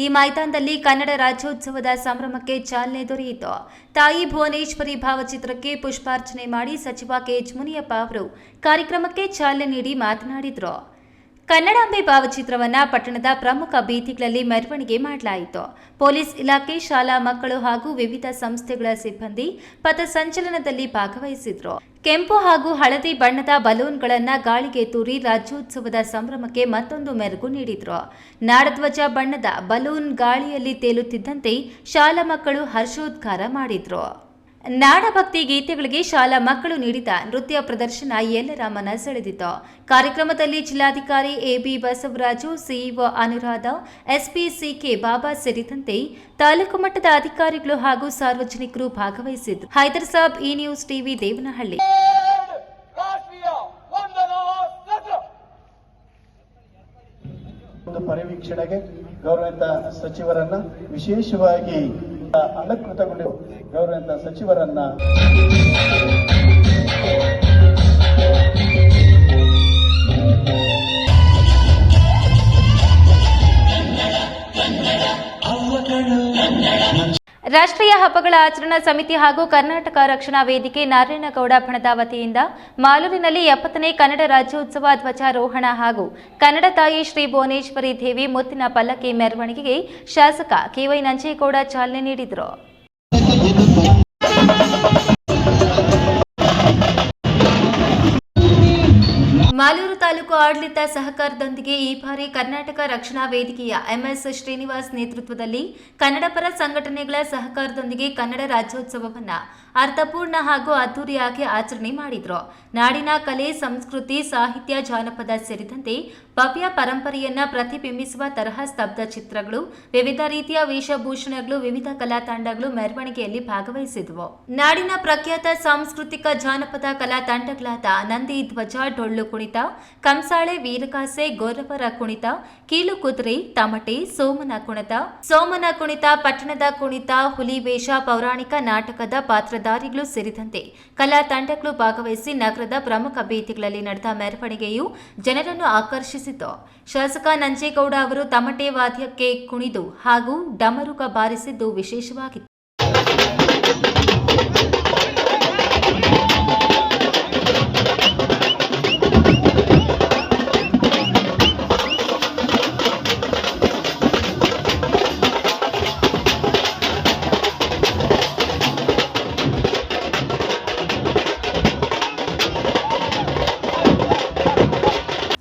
ಈ ಮೈದಾನದಲ್ಲಿ ಕನ್ನಡ ರಾಜ್ಯೋತ್ಸವದ ಸಂಭ್ರಮಕ್ಕೆ ಚಾಲನೆ ದೊರೆಯಿತು. ತಾಯಿ ಭುವನೇಶ್ವರಿ ಭಾವಚಿತ್ರಕ್ಕೆ ಪುಷ್ಪಾರ್ಚನೆ ಮಾಡಿ ಸಚಿವ KH ಮುನಿಯಪ್ಪ ಅವರು ಕಾರ್ಯಕ್ರಮಕ್ಕೆ ಚಾಲನೆ ನೀಡಿ ಮಾತನಾಡಿದರು. ಕನ್ನಡಾಂಬೆ ಭಾವಚಿತ್ರವನ್ನು ಪಟ್ಟಣದ ಪ್ರಮುಖ ಬೀದಿಗಳಲ್ಲಿ ಮೆರವಣಿಗೆ ಮಾಡಲಾಯಿತು. ಪೊಲೀಸ್ ಇಲಾಖೆ, ಶಾಲಾ ಮಕ್ಕಳು ಹಾಗೂ ವಿವಿಧ ಸಂಸ್ಥೆಗಳ ಸಿಬ್ಬಂದಿ ಪಥಸಂಚಲನದಲ್ಲಿ ಭಾಗವಹಿಸಿದ್ರು. ಕೆಂಪು ಹಾಗೂ ಹಳದಿ ಬಣ್ಣದ ಬಲೂನ್ಗಳನ್ನು ಗಾಳಿಗೆ ತೂರಿ ರಾಜ್ಯೋತ್ಸವದ ಸಂಭ್ರಮಕ್ಕೆ ಮತ್ತೊಂದು ಮೆರುಗು ನೀಡಿದ್ರು. ನಾಡಧ್ವಜ ಬಣ್ಣದ ಬಲೂನ್ ಗಾಳಿಯಲ್ಲಿ ತೇಲುತ್ತಿದ್ದಂತೆ ಶಾಲಾ ಮಕ್ಕಳು ಹರ್ಷೋದ್ಗಾರ ಮಾಡಿದ್ರು. ನಾಡಭಕ್ತಿ ಗೀತೆಗಳಿಗೆ ಶಾಲಾ ಮಕ್ಕಳು ನೀಡಿದ ನೃತ್ಯ ಪ್ರದರ್ಶನ ಎಲ್ಲರ ಮನ ಸೆಳೆದಿತ್ತು. ಕಾರ್ಯಕ್ರಮದಲ್ಲಿ ಜಿಲ್ಲಾಧಿಕಾರಿ AB Basavaraju, CEO Anuradha, SP CK Baba ಸೇರಿದಂತೆ ತಾಲೂಕು ಮಟ್ಟದ ಅಧಿಕಾರಿಗಳು ಹಾಗೂ ಸಾರ್ವಜನಿಕರು ಭಾಗವಹಿಸಿದ್ದರು. ಹೈದರ್ ಸಾಬ್, ಈ ನ್ಯೂಸ್ ಟಿವಿ, ದೇವನಹಳ್ಳಿ. ಒಂದು ಪರಿವೀಕ್ಷಣೆಗೆ ಗೌರವಿತ ಸಚಿವರನ್ನ ವಿಶೇಷವಾಗಿ ಅಲಂಕೃತಗೊಂಡು ಗೌರವಿತ ಸಚಿವರನ್ನ ರಾಷ್ಟ್ರೀಯ ಹಬ್ಬಗಳ ಆಚರಣಾ ಸಮಿತಿ ಹಾಗೂ ಕರ್ನಾಟಕ ರಕ್ಷಣಾ ವೇದಿಕೆ ನಾರಾಯಣಗೌಡ ಬಣದ ವತಿಯಿಂದ ಮಾಲೂರಿನಲ್ಲಿ 70ನೇ ಕನ್ನಡ ರಾಜ್ಯೋತ್ಸವ ಧ್ವಜಾರೋಹಣ ಹಾಗೂ ಕನ್ನಡ ತಾಯಿ ಶ್ರೀ ಭುವನೇಶ್ವರಿ ದೇವಿ ಮುತ್ತಿನ ಪಲ್ಲಕ್ಕಿ ಮೆರವಣಿಗೆಗೆ ಶಾಸಕ ಕೆವೈ ನಂಜೇಗೌಡ ಚಾಲನೆ ನೀಡಿದರು. ಮಾಲೂರು ತಾಲೂಕು ಆಡಳಿತ ಸಹಕಾರದೊಂದಿಗೆ ಈ ಬಾರಿ ಕರ್ನಾಟಕ ರಕ್ಷಣಾ ವೇದಿಕೆಯ ಎಂಎಸ್ ಶ್ರೀನಿವಾಸ್ ನೇತೃತ್ವದಲ್ಲಿ ಕನ್ನಡಪರ ಸಂಘಟನೆಗಳ ಸಹಕಾರದೊಂದಿಗೆ ಕನ್ನಡ ರಾಜ್ಯೋತ್ಸವವನ್ನು ಅರ್ಥಪೂರ್ಣ ಹಾಗೂ ಅದ್ದೂರಿಯಾಗಿ ಆಚರಣೆ ಮಾಡಿದ್ರು. ನಾಡಿನ ಕಲೆ, ಸಂಸ್ಕೃತಿ, ಸಾಹಿತ್ಯ, ಜಾನಪದ ಸೇರಿದಂತೆ ಭವ್ಯ ಪರಂಪರೆಯನ್ನ ಪ್ರತಿಬಿಂಬಿಸುವ ತರಹ ಸ್ತಬ್ಧ ಚಿತ್ರಗಳು, ವಿವಿಧ ರೀತಿಯ ವೇಷಭೂಷಣಗಳು, ವಿವಿಧ ಕಲಾ ತಂಡಗಳು ಮೆರವಣಿಗೆಯಲ್ಲಿ ಭಾಗವಹಿಸಿದವು. ನಾಡಿನ ಪ್ರಖ್ಯಾತ ಸಾಂಸ್ಕೃತಿಕ ಜಾನಪದ ಕಲಾ ತಂಡಗಳಾದ ನಂದಿ ಧ್ವಜ, ಡೊಳ್ಳು ಕುಣಿತ, ಕಂಸಾಳೆ, ವೀರಗಾಸೆ, ಗೊರವರ ಕುಣಿತ, ಕೀಲು ಕುದುರೆ, ತಮಟೆ, ಸೋಮನ ಕುಣಿತ, ಪಟ್ಟಣದ ಕುಣಿತ, ಹುಲಿ ವೇಷ, ಪೌರಾಣಿಕ ನಾಟಕದ ಪಾತ್ರಧಾರಿಗಳು ಸೇರಿದಂತೆ ಕಲಾ ತಂಡಗಳು ಭಾಗವಹಿಸಿ ನಗರದ ಪ್ರಮುಖ ಬೀದಿಗಳಲ್ಲಿ ನಡೆದ ಮೆರವಣಿಗೆಯು ಜನರನ್ನು ಆಕರ್ಷಿಸಿತು. ಶಾಸಕ ನಂಜೇಗೌಡ ಅವರು ತಮಟೆ ವಾದ್ಯಕ್ಕೆ ಕುಣಿದು ಹಾಗೂ ಡಮರುಗ ಬಾರಿಸಿದ್ದು ವಿಶೇಷವಾಗಿತ್ತು.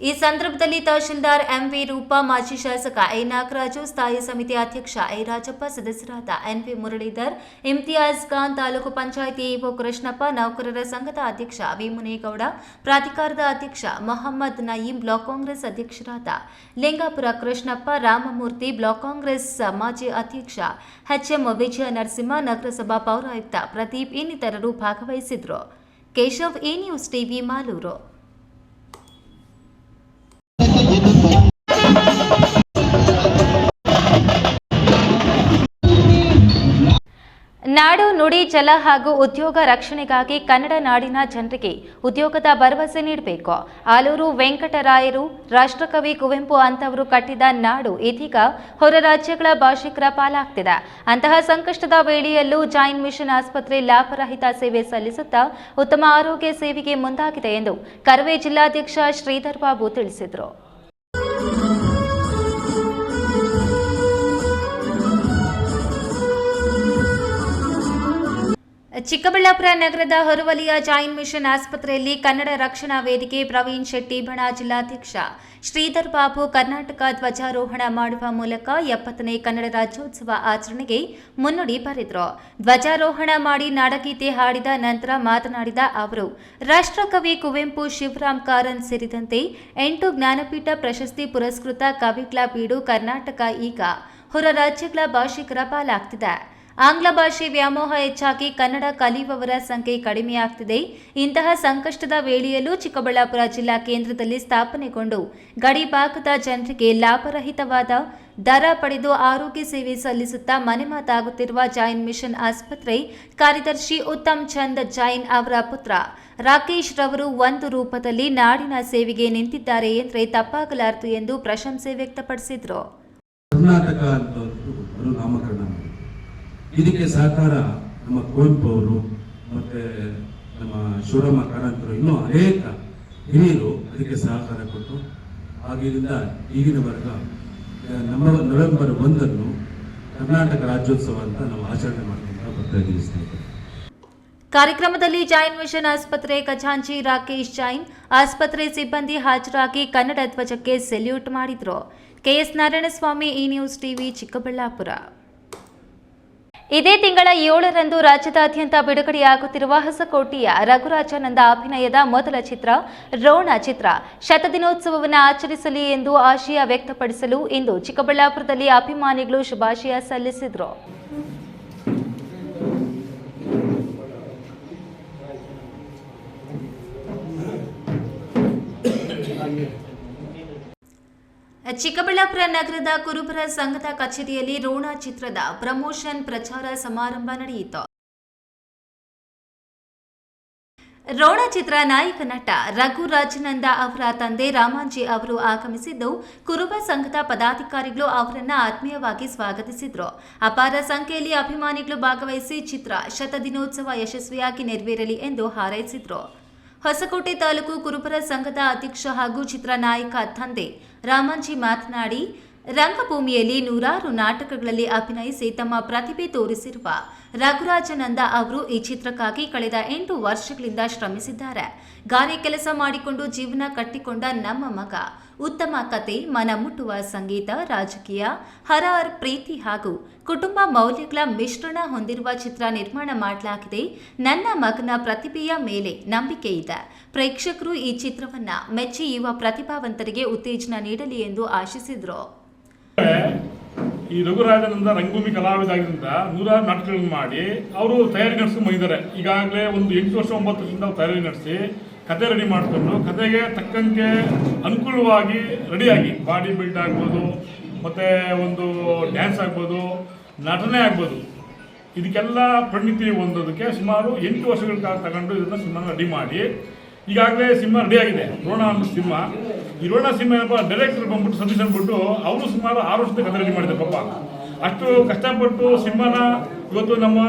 ಈ ಸಂದರ್ಭದಲ್ಲಿ ತಹಶೀಲ್ದಾರ್ ಎಂವಿ ರೂಪಾ, ಮಾಜಿ ಶಾಸಕ ಎ ನಾಗರಾಜು, ಸ್ಥಾಯಿ ಸಮಿತಿ ಅಧ್ಯಕ್ಷ ಎ ರಾಜಪ್ಪ, ಸದಸ್ಯರಾದ ಎನ್ವಿ ಮುರಳೀಧರ್, ಇಮ್ತಿಯಾಜ್ ಖಾನ್, ತಾಲೂಕು ಪಂಚಾಯಿತಿ ಇಒ ಕೃಷ್ಣಪ್ಪ, ನೌಕರರ ಸಂಘದ ಅಧ್ಯಕ್ಷ ವಿ ಮುನೇಗೌಡ, ಪ್ರಾಧಿಕಾರದ ಅಧ್ಯಕ್ಷ ಮೊಹಮ್ಮದ್ ನಯೀಂ, ಬ್ಲಾಕ್ ಕಾಂಗ್ರೆಸ್ ಅಧ್ಯಕ್ಷರಾದ ಲಿಂಗಾಪುರ ಕೃಷ್ಣಪ್ಪ, ರಾಮಮೂರ್ತಿ, ಬ್ಲಾಕ್ ಕಾಂಗ್ರೆಸ್ ಮಾಜಿ ಅಧ್ಯಕ್ಷ ಎಚ್ಎಂ ವಿಜಯ ನರಸಿಂಹ, ನಗರಸಭಾ ಪೌರಾಯುಕ್ತ ಪ್ರದೀಪ್ ಇನ್ನಿತರರು ಭಾಗವಹಿಸಿದ್ರು. ಕೇಶವ್, ಈ ನ್ಯೂಸ್ ಟಿವಿ, ಮಾಲೂರು. ನಾಡು, ನುಡಿ, ಜಲ ಹಾಗೂ ಉದ್ಯೋಗ ರಕ್ಷಣೆಗಾಗಿ ಕನ್ನಡ ನಾಡಿನ ಜನರಿಗೆ ಉದ್ಯೋಗದ ಭರವಸೆ ನೀಡಬೇಕು. ಆಲೂರು ವೆಂಕಟರಾಯರು, ರಾಷ್ಟ್ರಕವಿ ಕುವೆಂಪು ಅಂತವರು ಕಟ್ಟಿದ ನಾಡು ಇದೀಗ ಹೊರ ರಾಜ್ಯಗಳ ಭಾಷಿಕರ ಪಾಲಾಗ್ತಿದೆ. ಅಂತಹ ಸಂಕಷ್ಟದ ವೇಳೆಯಲ್ಲೂ ಜೈನ್ ಮಿಷನ್ ಆಸ್ಪತ್ರೆ ಲಾಭರಹಿತ ಸೇವೆ ಸಲ್ಲಿಸುತ್ತಾ ಉತ್ತಮ ಆರೋಗ್ಯ ಸೇವೆಗೆ ಮುಂದಾಗಿದೆ ಎಂದು ಕರವೇ ಜಿಲ್ಲಾಧ್ಯಕ್ಷ ಶ್ರೀಧರ್ ಬಾಬು ತಿಳಿಸಿದರು. ಚಿಕ್ಕಬಳ್ಳಾಪುರ ನಗರದ ಹೊರವಲಯ ಜೈನ್ ಮಿಷನ್ ಆಸ್ಪತ್ರೆಯಲ್ಲಿ ಕನ್ನಡ ರಕ್ಷಣಾ ವೇದಿಕೆ ಪ್ರವೀಣ್ ಶೆಟ್ಟಿ ಬಣ ಜಿಲ್ಲಾಧ್ಯಕ್ಷ ಶ್ರೀಧರ್ ಬಾಬು ಕರ್ನಾಟಕ ಧ್ವಜಾರೋಹಣ ಮಾಡುವ ಮೂಲಕ 70ನೇ ಕನ್ನಡ ರಾಜ್ಯೋತ್ಸವ ಆಚರಣೆಗೆ ಮುನ್ನುಡಿ ಬರೆದರು. ಧ್ವಜಾರೋಹಣ ಮಾಡಿ ನಾಡಗೀತೆ ಹಾಡಿದ ನಂತರ ಮಾತನಾಡಿದ ಅವರು, ರಾಷ್ಟ್ರಕವಿ ಕುವೆಂಪು, ಶಿವರಾಮ್ ಕಾರಂತ್ ಸೇರಿದಂತೆ 8 ಜ್ಞಾನಪೀಠ ಪ್ರಶಸ್ತಿ ಪುರಸ್ಕೃತ ಕವಿಗಳ ಬೀಡು ಕರ್ನಾಟಕ ಈಗ ಹೊರ ರಾಜ್ಯಗಳ ಭಾಷಿಕರ ಪಾಲಾಗ್ತಿದೆ. ಆಂಗ್ಲ ಭಾಷೆ ವ್ಯಾಮೋಹ ಹೆಚ್ಚಾಗಿ ಕನ್ನಡ ಕಲಿಯುವವರ ಸಂಖ್ಯೆ ಕಡಿಮೆಯಾಗ್ತಿದೆ. ಇಂತಹ ಸಂಕಷ್ಟದ ವೇಳೆಯಲ್ಲೂ ಚಿಕ್ಕಬಳ್ಳಾಪುರ ಜಿಲ್ಲಾ ಕೇಂದ್ರದಲ್ಲಿ ಸ್ಥಾಪನೆಗೊಂಡು ಗಡಿ ಭಾಗದ ಜನರಿಗೆ ಲಾಭರಹಿತವಾದ ದರ ಪಡೆದು ಆರೋಗ್ಯ ಸೇವೆ ಸಲ್ಲಿಸುತ್ತಾ ಮನೆ ಮಾತಾಗುತ್ತಿರುವ ಜೈನ್ ಮಿಷನ್ ಆಸ್ಪತ್ರೆ ಕಾರ್ಯದರ್ಶಿ ಉತ್ತಮ್ ಚಂದ್ ಜೈನ್ ಅವರ ಪುತ್ರ ರಾಕೇಶ್ ರವರು ಒಂದು ರೂಪದಲ್ಲಿ ನಾಡಿನ ಸೇವೆಗೆ ನಿಂತಿದ್ದಾರೆ ಎಂದರೆ ತಪ್ಪಾಗಲಾರದು ಎಂದು ಪ್ರಶಂಸೆ ವ್ಯಕ್ತಪಡಿಸಿದರು. ಇದಕ್ಕೆ ಸಹಕಾರ ನಮ್ಮ ಕುವೆಂಪು ಅವರು ಮತ್ತು ನಮ್ಮ ಶಿವರಾಮ ಕಾರಂತರು ಇನ್ನೂ ಅನೇಕ ಹಿರಿಯರು ಅದಕ್ಕೆ ಸಹಕಾರ ಕೊಟ್ಟು ಆಗಿನಿಂದ ಈಗಿನವರೆಗ ನವೆಂಬರ್ 1 ಕರ್ನಾಟಕ ರಾಜ್ಯೋತ್ಸವ ಅಂತ ನಾವು ಆಚರಣೆ ಮಾಡ್ತಾ ಬರ್ತಾ ಇದ್ದೀವಿ ಸ್ನೇಹಿತರೆ. ಕಾರ್ಯಕ್ರಮದಲ್ಲಿ ಜೈನ್ ಮಿಷನ್ ಆಸ್ಪತ್ರೆ ಖಜಾಂಚಿ ರಾಕೇಶ್ ಜೈನ್, ಆಸ್ಪತ್ರೆ ಸಿಬ್ಬಂದಿ ಹಾಜರಾಗಿ ಕನ್ನಡ ಧ್ವಜಕ್ಕೆ ಸೆಲ್ಯೂಟ್ ಮಾಡಿದರು. ಕೆಎಸ್ ನಾರಾಯಣಸ್ವಾಮಿ, ಈ ನ್ಯೂಸ್ ಟಿವಿ, ಚಿಕ್ಕಬಳ್ಳಾಪುರ. ಇದೇ ತಿಂಗಳ 7ರಂದು ರಾಜ್ಯದಾದ್ಯಂತ ಬಿಡುಗಡೆಯಾಗುತ್ತಿರುವ ಹೊಸಕೋಟೆಯ ರಘುರಾಜಾನಂದ ಅಭಿನಯದ ಮೊದಲ ಚಿತ್ರ ರೋಣ ಚಿತ್ರ ಶತದಿನೋತ್ಸವವನ್ನು ಆಚರಿಸಲಿ ಎಂದು ಆಶಯ ವ್ಯಕ್ತಪಡಿಸಲು ಇಂದು ಚಿಕ್ಕಬಳ್ಳಾಪುರದಲ್ಲಿ ಅಭಿಮಾನಿಗಳು ಶುಭಾಶಯ ಸಲ್ಲಿಸಿದರು. ಚಿಕ್ಕಬಳ್ಳಾಪುರ ನಗರದ ಕುರುಬರ ಸಂಘದ ಕಚೇರಿಯಲ್ಲಿ ರೋಣ ಚಿತ್ರದ ಪ್ರಮೋಷನ್ ಪ್ರಚಾರ ಸಮಾರಂಭ ನಡೆಯಿತು. ರೋಣ ಚಿತ್ರ ನಾಯಕ ನಟ ರಘುರಾಜಾನಂದ ಅವರ ತಂದೆ ರಾಮಾಂಜಿ ಅವರು ಆಗಮಿಸಿದ್ದು, ಕುರುಬ ಸಂಘದ ಪದಾಧಿಕಾರಿಗಳು ಅವರನ್ನು ಆತ್ಮೀಯವಾಗಿ ಸ್ವಾಗತಿಸಿದರು. ಅಪಾರ ಸಂಖ್ಯೆಯಲ್ಲಿ ಅಭಿಮಾನಿಗಳು ಭಾಗವಹಿಸಿ ಚಿತ್ರ ಶತದಿನೋತ್ಸವ ಯಶಸ್ವಿಯಾಗಿ ನೆರವೇರಲಿ ಎಂದು ಹಾರೈಸಿದರು. ಹೊಸಕೋಟೆ ತಾಲೂಕು ಕುರುಬರ ಸಂಘದ ಅಧ್ಯಕ್ಷ ಹಾಗೂ ಚಿತ್ರನಾಯಕ ತಂದೆ ರಾಮಾಂಜಿ ಮಾತನಾಡಿ, ರಂಗಭೂಮಿಯಲ್ಲಿ ನೂರಾರು ನಾಟಕಗಳಲ್ಲಿ ಅಭಿನಯಿಸಿ ತಮ್ಮ ಪ್ರತಿಭೆ ತೋರಿಸಿರುವ ರಘುರಾಜಾನಂದ ಅವರು ಈ ಚಿತ್ರಕ್ಕಾಗಿ ಕಳೆದ 8 ವರ್ಷಗಳಿಂದ ಶ್ರಮಿಸಿದ್ದಾರೆ. ಗಾರೆ ಕೆಲಸ ಮಾಡಿಕೊಂಡು ಜೀವನ ಕಟ್ಟಿಕೊಂಡ ನಮ್ಮ ಮಗ ಉತ್ತಮ ಕತೆ, ಮನಮುಟ್ಟುವ ಸಂಗೀತ, ರಾಜಕೀಯ, ಹರಹರ್ ಪ್ರೀತಿ ಹಾಗೂ ಕುಟುಂಬ ಮೌಲ್ಯಗಳ ಮಿಶ್ರಣ ಹೊಂದಿರುವ ಚಿತ್ರ ನಿರ್ಮಾಣ ಮಾಡಲಾಗಿದೆ. ನನ್ನ ಮಗನ ಪ್ರತಿಭೆಯ ಮೇಲೆ ನಂಬಿಕೆ ಇದೆ. ಪ್ರೇಕ್ಷಕರು ಈ ಚಿತ್ರವನ್ನ ಮೆಚ್ಚಿ ಯುವ ಪ್ರತಿಭಾವಂತರಿಗೆ ಉತ್ತೇಜನ ನೀಡಲಿ ಎಂದು ಆಶಿಸಿದರು. ಈ ರಘುರಾಜಾನಂದ ರಂಗಭೂಮಿ ಕಲಾವಿದಾಗಿದ್ದರಿಂದ ನೂರಾರು ನಾಟಕಗಳನ್ನು ಮಾಡಿ ಅವರು ತಯಾರಿ ನಡೆಸ್ಕೊಂಡು ಬಂದಿದ್ದಾರೆ. ಈಗಾಗಲೇ ಒಂದು 8 ವರ್ಷ 9 ವರ್ಷದಿಂದ ತಯಾರಿ ನಡೆಸಿ ಕತೆ ರೆಡಿ ಮಾಡಿಕೊಂಡು ಕತೆಗೆ ತಕ್ಕಂತೆ ಅನುಕೂಲವಾಗಿ ರೆಡಿಯಾಗಿ ಬಾಡಿ ಬಿಲ್ಡ್ ಆಗ್ಬೋದು, ಮತ್ತು ಒಂದು ಡ್ಯಾನ್ಸ್ ಆಗ್ಬೋದು, ನಟನೆ ಆಗ್ಬೋದು, ಇದಕ್ಕೆಲ್ಲ ಪರಿಣಿತಿ ಹೊಂದೋದಕ್ಕೆ ಸುಮಾರು 8 ವರ್ಷಗಳ ಕಾಲ ತಗೊಂಡು ಇದನ್ನು ಸಿನಿಮಾನ ರೆಡಿ ಮಾಡಿ ಈಗಾಗಲೇ ಸಿನಿಮಾ ರೆಡಿಯಾಗಿದೆ. ರೋಣ ಅನ್ನೋ ಸಿನಿಮಾ. ಈ ರೋಣ ಸಿನಿಮಾ ಏನಪ್ಪ, ಡೈರೆಕ್ಟರ್ ಬಂದ್ಬಿಟ್ಟು ಸತೀಶ್ ಅಂದ್ಬಿಟ್ಟು ಅವರು ಸುಮಾರು 6 ವರ್ಷದ ಕತೆ ರೆಡಿ ಮಾಡಿದ್ದಾರೆ. ಪಾಪ ಅಷ್ಟು ಕಷ್ಟಪಟ್ಟು ಸಿನಿಮಾನ ಇವತ್ತು ನಮ್ಮ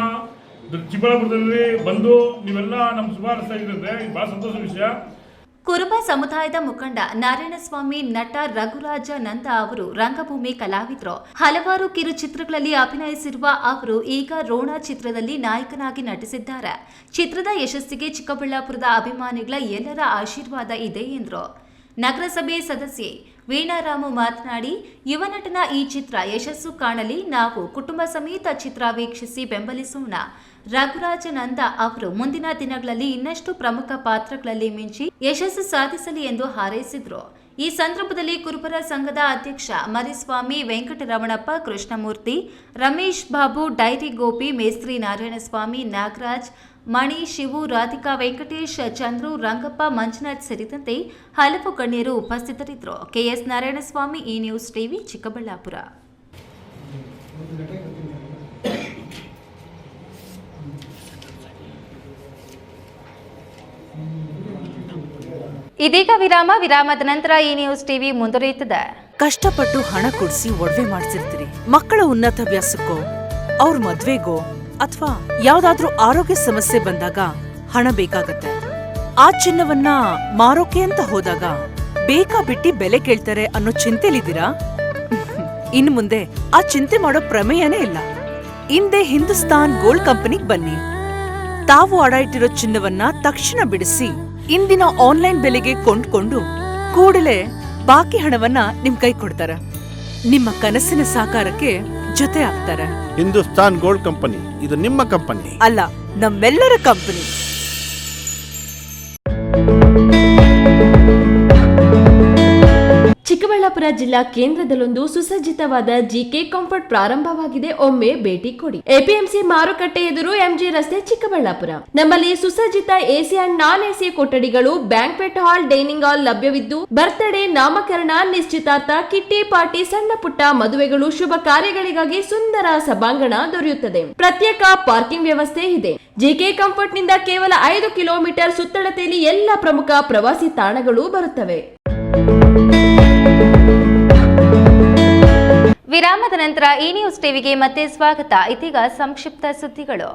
ಚಿಕ್ಕಬಳ್ಳಾಪುರದಲ್ಲಿ ಬಂದು ನೀವೆಲ್ಲ ನಮ್ಮ ಶುಭಾರಸ್ತಾ ಇದ್ದರೆ ಇದು ಭಾಳ ಸಂತೋಷದ ವಿಷಯ. ಕುರುಬ ಸಮುದಾಯದ ಮುಖಂಡ ನಾರಾಯಣಸ್ವಾಮಿ, ನಟ ರಘುರಾಜಾನಂದ ಅವರು ರಂಗಭೂಮಿ ಕಲಾವಿದರು. ಹಲವಾರು ಕಿರುಚಿತ್ರಗಳಲ್ಲಿ ಅಭಿನಯಿಸಿರುವ ಅವರು ಈಗ ರೋಣ ಚಿತ್ರದಲ್ಲಿ ನಾಯಕನಾಗಿ ನಟಿಸಿದ್ದಾರೆ. ಚಿತ್ರದ ಯಶಸ್ಸಿಗೆ ಚಿಕ್ಕಬಳ್ಳಾಪುರದ ಅಭಿಮಾನಿಗಳ ಎಲ್ಲರ ಆಶೀರ್ವಾದ ಇದೆ ಎಂದರು. ನಗರಸಭೆ ಸದಸ್ಯೆ ವೀಣಾರಾಮು ಮಾತನಾಡಿ, ಯುವ ನಟನ ಈ ಚಿತ್ರ ಯಶಸ್ಸು ಕಾಣಲಿ, ನಾವು ಕುಟುಂಬ ಸಮೇತ ಚಿತ್ರ ವೀಕ್ಷಿಸಿ ಬೆಂಬಲಿಸೋಣ. ರಘುರಾಜಾನಂದ ಅವರು ಮುಂದಿನ ದಿನಗಳಲ್ಲಿ ಇನ್ನಷ್ಟು ಪ್ರಮುಖ ಪಾತ್ರಗಳಲ್ಲಿ ಮಿಂಚಿ ಯಶಸ್ಸು ಸಾಧಿಸಲಿ ಎಂದು ಹಾರೈಸಿದರು. ಈ ಸಂದರ್ಭದಲ್ಲಿ ಕುರುಬರ ಸಂಘದ ಅಧ್ಯಕ್ಷ ಮರಿಸ್ವಾಮಿ, ವೆಂಕಟರಮಣಪ್ಪ, ಕೃಷ್ಣಮೂರ್ತಿ, ರಮೇಶ್ ಬಾಬು, ಡೈರಿ ಗೋಪಿ, ಮೇಸ್ತ್ರಿ ನಾರಾಯಣಸ್ವಾಮಿ, ನಾಗರಾಜ್, ಮಣಿ, ಶಿವು, ರಾಧಿಕಾ, ವೆಂಕಟೇಶ್, ಚಂದ್ರು, ರಂಗಪ್ಪ, ಮಂಜುನಾಥ್ ಸೇರಿದಂತೆ ಹಲವು ಗಣ್ಯರು ಉಪಸ್ಥಿತರಿದ್ದರು. ಕೆಎಸ್ ನಾರಾಯಣಸ್ವಾಮಿ, ಈ ನ್ಯೂಸ್ ಟಿವಿ, ಚಿಕ್ಕಬಳ್ಳಾಪುರ. ಇದೀಗ ವಿರಾಮದ ನಂತರ ಈ ನ್ಯೂಸ್ ಟಿವಿ ಮುಂದುವರಿಯುತ್ತದೆ. ಕಷ್ಟಪಟ್ಟು ಹಣ ಕೊಡಿಸಿ ಒಡವೆ ಮಾಡಿಸಿರ್ತೀರಿ. ಮಕ್ಕಳ ಉನ್ನತ ವ್ಯಾಸಕ್ಕೋ, ಅವ್ರ ಮದ್ವೆಗೋ ಅಥವಾ ಯಾವ್ದಾದ್ರೂ ಆರೋಗ್ಯ ಸಮಸ್ಯೆ ಬಂದಾಗ ಹಣ ಬೇಕಾಗತ್ತೆ. ಆ ಚಿನ್ನವನ್ನ ಮಾರೋಕೆ ಅಂತ ಹೋದಾಗ ಬೇಕಾ ಬಿಟ್ಟಿ ಬೆಲೆ ಕೇಳ್ತಾರೆ ಅನ್ನೋ ಚಿಂತೆಲಿದ್ದೀರಾ? ಇನ್ನು ಮುಂದೆ ಆ ಚಿಂತೆ ಮಾಡೋ ಪ್ರಮೇಯನೇ ಇಲ್ಲ. ಹಿಂದೆ ಹಿಂದೂಸ್ತಾನ್ ಗೋಲ್ಡ್ ಕಂಪನಿಗೆ ಬನ್ನಿ. ತಾವು ಅಡ ಇಟ್ಟಿರೋ ಚಿನ್ನವನ್ನ ತಕ್ಷಣ ಬಿಡಿಸಿ ಇಂದಿನ ಆನ್ಲೈನ್ ಬೆಲೆಗೆ ಕೊಂಡ್ಕೊಂಡು ಕೂಡಲೇ ಬಾಕಿ ಹಣವನ್ನ ನಿಮ್ ಕೈ ಕೊಡ್ತಾರೆ. ನಿಮ್ಮ ಕನಸಿನ ಸಾಕಾರಕ್ಕೆ ಜೊತೆ ಆಗ್ತಾರೆ. ಹಿಂದೂಸ್ತಾನ್ ಗೋಲ್ಡ್ ಕಂಪನಿ, ಇದು ನಿಮ್ಮ ಕಂಪನಿ ಅಲ್ಲ, ನಮ್ಮೆಲ್ಲರ ಕಂಪನಿ. ಚಿಕ್ಕಬಳ್ಳಾಪುರ ಜಿಲ್ಲಾ ಕೇಂದ್ರದಲ್ಲೊಂದು ಸುಸಜ್ಜಿತವಾದ ಜಿಕೆ ಕಂಫರ್ಟ್ ಪ್ರಾರಂಭವಾಗಿದೆ. ಒಮ್ಮೆ ಭೇಟಿ ಕೊಡಿ. ಎಪಿಎಂಸಿ ಮಾರುಕಟ್ಟೆ ಎದುರು, ಎಂಜಿ ರಸ್ತೆ, ಚಿಕ್ಕಬಳ್ಳಾಪುರ. ನಮ್ಮಲ್ಲಿ ಸುಸಜ್ಜಿತ ಎಸಿ ಅಂಡ್ ನಾನ್ ಎಸಿ ಕೊಠಡಿಗಳು, ಬ್ಯಾಂಕ್ವೆಟ್ ಹಾಲ್, ಡೈನಿಂಗ್ ಹಾಲ್ ಲಭ್ಯವಿದ್ದು, ಬರ್ತ್ಡೇ, ನಾಮಕರಣ, ನಿಶ್ಚಿತಾರ್ಥ, ಕಿಟ್ಟಿ ಪಾರ್ಟಿ, ಸಣ್ಣ ಪುಟ್ಟ ಮದುವೆಗಳು, ಶುಭ ಕಾರ್ಯಗಳಿಗಾಗಿ ಸುಂದರ ಸಭಾಂಗಣ ದೊರೆಯುತ್ತದೆ. ಪ್ರತ್ಯೇಕ ಪಾರ್ಕಿಂಗ್ ವ್ಯವಸ್ಥೆ ಇದೆ. ಜಿಕೆ ಕಂಫರ್ಟ್ ನಿಂದ ಕೇವಲ 5 ಕಿಲೋಮೀಟರ್ ಸುತ್ತಳತೆಯಲ್ಲಿ ಎಲ್ಲ ಪ್ರಮುಖ ಪ್ರವಾಸಿ ತಾಣಗಳು ಬರುತ್ತವೆ. ವಿರಾಮದ ನಂತರ ಈ ನ್ಯೂಸ್ ಟಿವಿಗೆ ಮತ್ತೆ ಸ್ವಾಗತ. ಇದೀಗ ಸಂಕ್ಷಿಪ್ತ ಸುದ್ದಿಗಳು.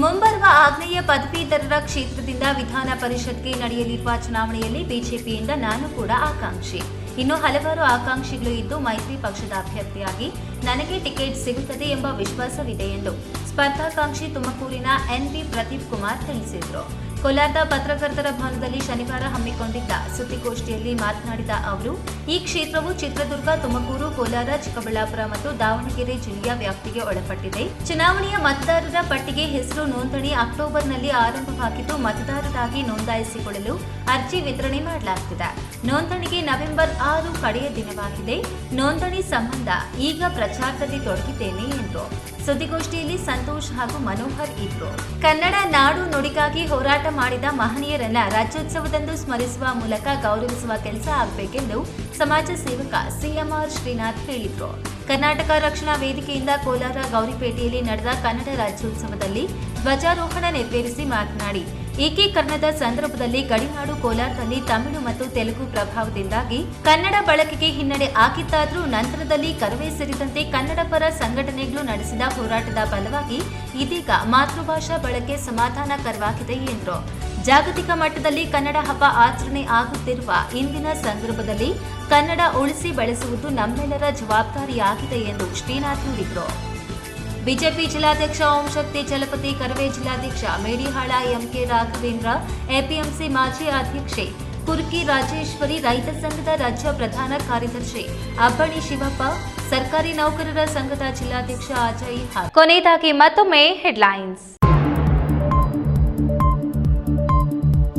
ಮುಂಬರುವ ಆಗ್ನೇಯ ಪದವೀಧರರ ಕ್ಷೇತ್ರದಿಂದ ವಿಧಾನ ಪರಿಷತ್ಗೆ ನಡೆಯಲಿರುವ ಚುನಾವಣೆಯಲ್ಲಿ ಬಿಜೆಪಿಯಿಂದ ನಾನು ಕೂಡ ಆಕಾಂಕ್ಷಿ. ಇನ್ನು ಹಲವಾರು ಆಕಾಂಕ್ಷಿಗಳು ಇದ್ದು ಮೈತ್ರಿ ಪಕ್ಷದ ಅಭ್ಯರ್ಥಿಯಾಗಿ ನನಗೆ ಟಿಕೆಟ್ ಸಿಗುತ್ತದೆ ಎಂಬ ವಿಶ್ವಾಸವಿದೆ ಎಂದು ಸ್ಪರ್ಧಾಕಾಂಕ್ಷಿ ತುಮಕೂರಿನ ಎನ್ಬಿ ಪ್ರದೀಪ್ ಕುಮಾರ್ ತಿಳಿಸಿದರು. ಕೋಲಾರದ ಪತ್ರಕರ್ತರ ಭವನದಲ್ಲಿ ಶನಿವಾರ ಹಮ್ಮಿಕೊಂಡಿದ್ದ ಸುದ್ದಿಗೋಷ್ಠಿಯಲ್ಲಿ ಮಾತನಾಡಿದ ಅವರು, ಈ ಕ್ಷೇತ್ರವು ಚಿತ್ರದುರ್ಗ, ತುಮಕೂರು, ಕೋಲಾರ, ಚಿಕ್ಕಬಳ್ಳಾಪುರ ಮತ್ತು ದಾವಣಗೆರೆ ಜಿಲ್ಲೆಯ ವ್ಯಾಪ್ತಿಗೆ ಒಳಪಟ್ಟಿದೆ. ಚುನಾವಣೆಯ ಮತದಾರರ ಪಟ್ಟಿಗೆ ಹೆಸರು ನೋಂದಣಿ ಅಕ್ಟೋಬರ್ನಲ್ಲಿ ಆರಂಭವಾಗಿದ್ದು, ಮತದಾರರಾಗಿ ನೋಂದಾಯಿಸಿಕೊಳ್ಳಲು ಅರ್ಜಿ ವಿತರಣೆ ಮಾಡಲಾಗುತ್ತಿದೆ. ನೋಂದಣಿಗೆ ನವೆಂಬರ್ 6 ಕಡೆಯ ದಿನವಾಗಿದೆ. ನೋಂದಣಿ ಸಂಬಂಧ ಈಗ ಪ್ರಚಾರದಲ್ಲಿ ತೊಡಗಿದ್ದೇನೆ ಎಂದರು. ಸುದ್ದಿಗೋಷ್ಠಿಯಲ್ಲಿ ಸಂತೋಷ್ ಹಾಗೂ ಮನೋಹರ್ ಇದ್ರು. ಕನ್ನಡ ನಾಡು ನುಡಿಗಾಗಿ ಹೋರಾಟ ಮಾಡಿದ ಮಹನೀಯರನ್ನ ರಾಜ್ಯೋತ್ಸವದಂದು ಸ್ಮರಿಸುವ ಮೂಲಕ ಗೌರವಿಸುವ ಕೆಲಸ ಆಗಬೇಕೆಂದು ಸಮಾಜ ಸೇವಕ ಸಿಎಂಆರ್ ಶ್ರೀನಾಥ್ ಹೇಳಿದರು. ಕರ್ನಾಟಕ ರಕ್ಷಣಾ ವೇದಿಕೆಯಿಂದ ಕೋಲಾರ ಗೌರಿಪೇಟೆಯಲ್ಲಿ ನಡೆದ ಕನ್ನಡ ರಾಜ್ಯೋತ್ಸವದಲ್ಲಿ ಧ್ವಜಾರೋಹಣ ನೆರವೇರಿಸಿ ಮಾತನಾಡಿ, ಏಕೀಕರಣದ ಸಂದರ್ಭದಲ್ಲಿ ಗಡಿನಾಡು ಕೋಲಾರದಲ್ಲಿ ತಮಿಳು ಮತ್ತು ತೆಲುಗು ಪ್ರಭಾವದಿಂದಾಗಿ ಕನ್ನಡ ಬಳಕೆಗೆ ಹಿನ್ನಡೆ ಆಗಿತ್ತಾದರೂ ನಂತರದಲ್ಲಿ ಕರವೇ ಸೇರಿದಂತೆ ಕನ್ನಡ ಪರ ಸಂಘಟನೆಗಳು ನಡೆಸಿದ ಹೋರಾಟದ ಫಲವಾಗಿ ಇದೀಗ ಮಾತೃಭಾಷಾ ಬಳಕೆ ಸಮಾಧಾನಕರವಾಗಿದೆ ಎಂದರು. ಜಾಗತಿಕ ಮಟ್ಟದಲ್ಲಿ ಕನ್ನಡ ಹಬ್ಬ ಆಚರಣೆ ಆಗುತ್ತಿರುವ ಇಂದಿನ ಸಂದರ್ಭದಲ್ಲಿ ಕನ್ನಡ ಉಳಿಸಿ ಬೆಳೆಸುವುದು ನಮ್ಮೆಲ್ಲರ ಜವಾಬ್ದಾರಿಯಾಗಿದೆ ಎಂದು ಶ್ರೀನಾಥ್ ನುಡಿದರು. ಬಿಜೆಪಿ ಜಿಲ್ಲಾಧ್ಯಕ್ಷ ಓಂಶಕ್ತಿ ಚಲಪತಿ, ಕರವೇ ಜಿಲ್ಲಾಧ್ಯಕ್ಷ ಮೇಡಿಹಾಳ ಎಂಕೆ ರಾಘವೇಂದ್ರ, ಎಪಿಎಂಸಿ ಮಾಜಿ ಅಧ್ಯಕ್ಷೆ ಕುರ್ಕಿ ರಾಜೇಶ್ವರಿ, ರೈತ ಸಂಘದ ರಾಜ್ಯ ಪ್ರಧಾನ ಕಾರ್ಯದರ್ಶಿ ಅಬ್ಬಣಿ ಶಿವಪ್ಪ, ಸರ್ಕಾರಿ ನೌಕರರ ಸಂಘದ ಜಿಲ್ಲಾಧ್ಯಕ್ಷ ಅಜಯ್. ಕೊನೆಯದಾಗಿ ಮತ್ತೊಮ್ಮೆ ಹೆಡ್ಲೈನ್ಸ್.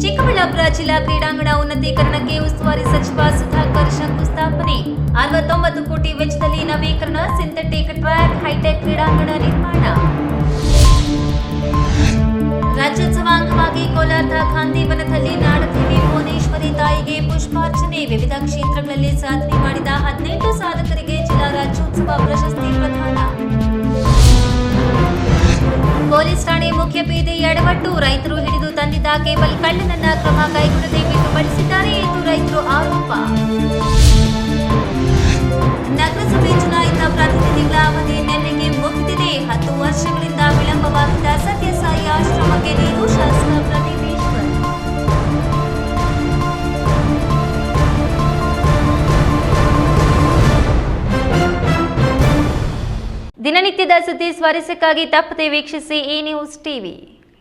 ಚಿಕ್ಕಬಳ್ಳಾಪುರ ಜಿಲ್ಲಾ ಕ್ರೀಡಾಂಗಣ ಉನ್ನತೀಕರಣಕ್ಕೆ ಉಸ್ತುವಾರಿ ಸಚಿವ ಸುಧಾಕರ್ ಶಂಕುಸ್ಥಾಪನೆ. 69 ಕೋಟಿ ವೆಚ್ಚದಲ್ಲಿ ನವೀಕರಣ, ಸಿಂಥೆಟಿಕ್ ಟ್ರ್ಯಾಕ್, ಹೈಟೆಕ್ ಕ್ರೀಡಾಂಗಣ ನಿರ್ಮಾಣ. ರಾಜ್ಯೋತ್ಸವ ಅಂಗವಾಗಿ ಕೋಲಾರದ ಗಾಂಧಿವನದಲ್ಲಿ ನಾಡದೇವಿ ಭುವನೇಶ್ವರಿ ತಾಯಿಗೆ ಪುಷ್ಪಾರ್ಚನೆ. ವಿವಿಧ ಕ್ಷೇತ್ರಗಳಲ್ಲಿ ಸಾಧನೆ ಮಾಡಿದ 18 ಸಾಧಕರಿಗೆ ಜಿಲ್ಲಾ ರಾಜ್ಯೋತ್ಸವ ಪ್ರಶಸ್ತಿ ಪ್ರದಾನ. ಪೊಲೀಸ್ ಠಾಣೆ ಮುಖ್ಯ ಪೇದೆ ಎಡವಟ್ಟು, ರೈತರು ಹಿಡಿದು ತಂದಿದ್ದ ಕೇಬಲ್ ಕಳ್ಳನನ್ನ ಕ್ರಮ ಕೈಗೊಳ್ಳದೆ ಬಿಟ್ಟುಪಡಿಸಿದ್ದಾರೆ ಎಂದು ರೈತರು ಆರೋಪ. ನಗರಸಭೆ ಚುನಾಯಿತ ಪ್ರತಿನಿಧಿಗಳ ಅವಧಿ ನಿನ್ನೆಗೆ ಮುಗಿದಿದೆ. 10 ವರ್ಷಗಳಿಂದ ವಿಳಂಬವಾಗಿದ್ದ ಸತ್ಯಸಾಯಿ ಆಶ್ರಮಕ್ಕೆ ನೀರು, ಶಾಸಕ ಪ್ರದೀಪ್ ಈಶ್ವರ್. ದಿನನಿತ್ಯದ ಸುದ್ದಿ ಸ್ವಾರಸ್ಯಕ್ಕಾಗಿ ತಪ್ಪದೆ ವೀಕ್ಷಿಸಿ ಈ ನ್ಯೂಸ್ ಟಿವಿ.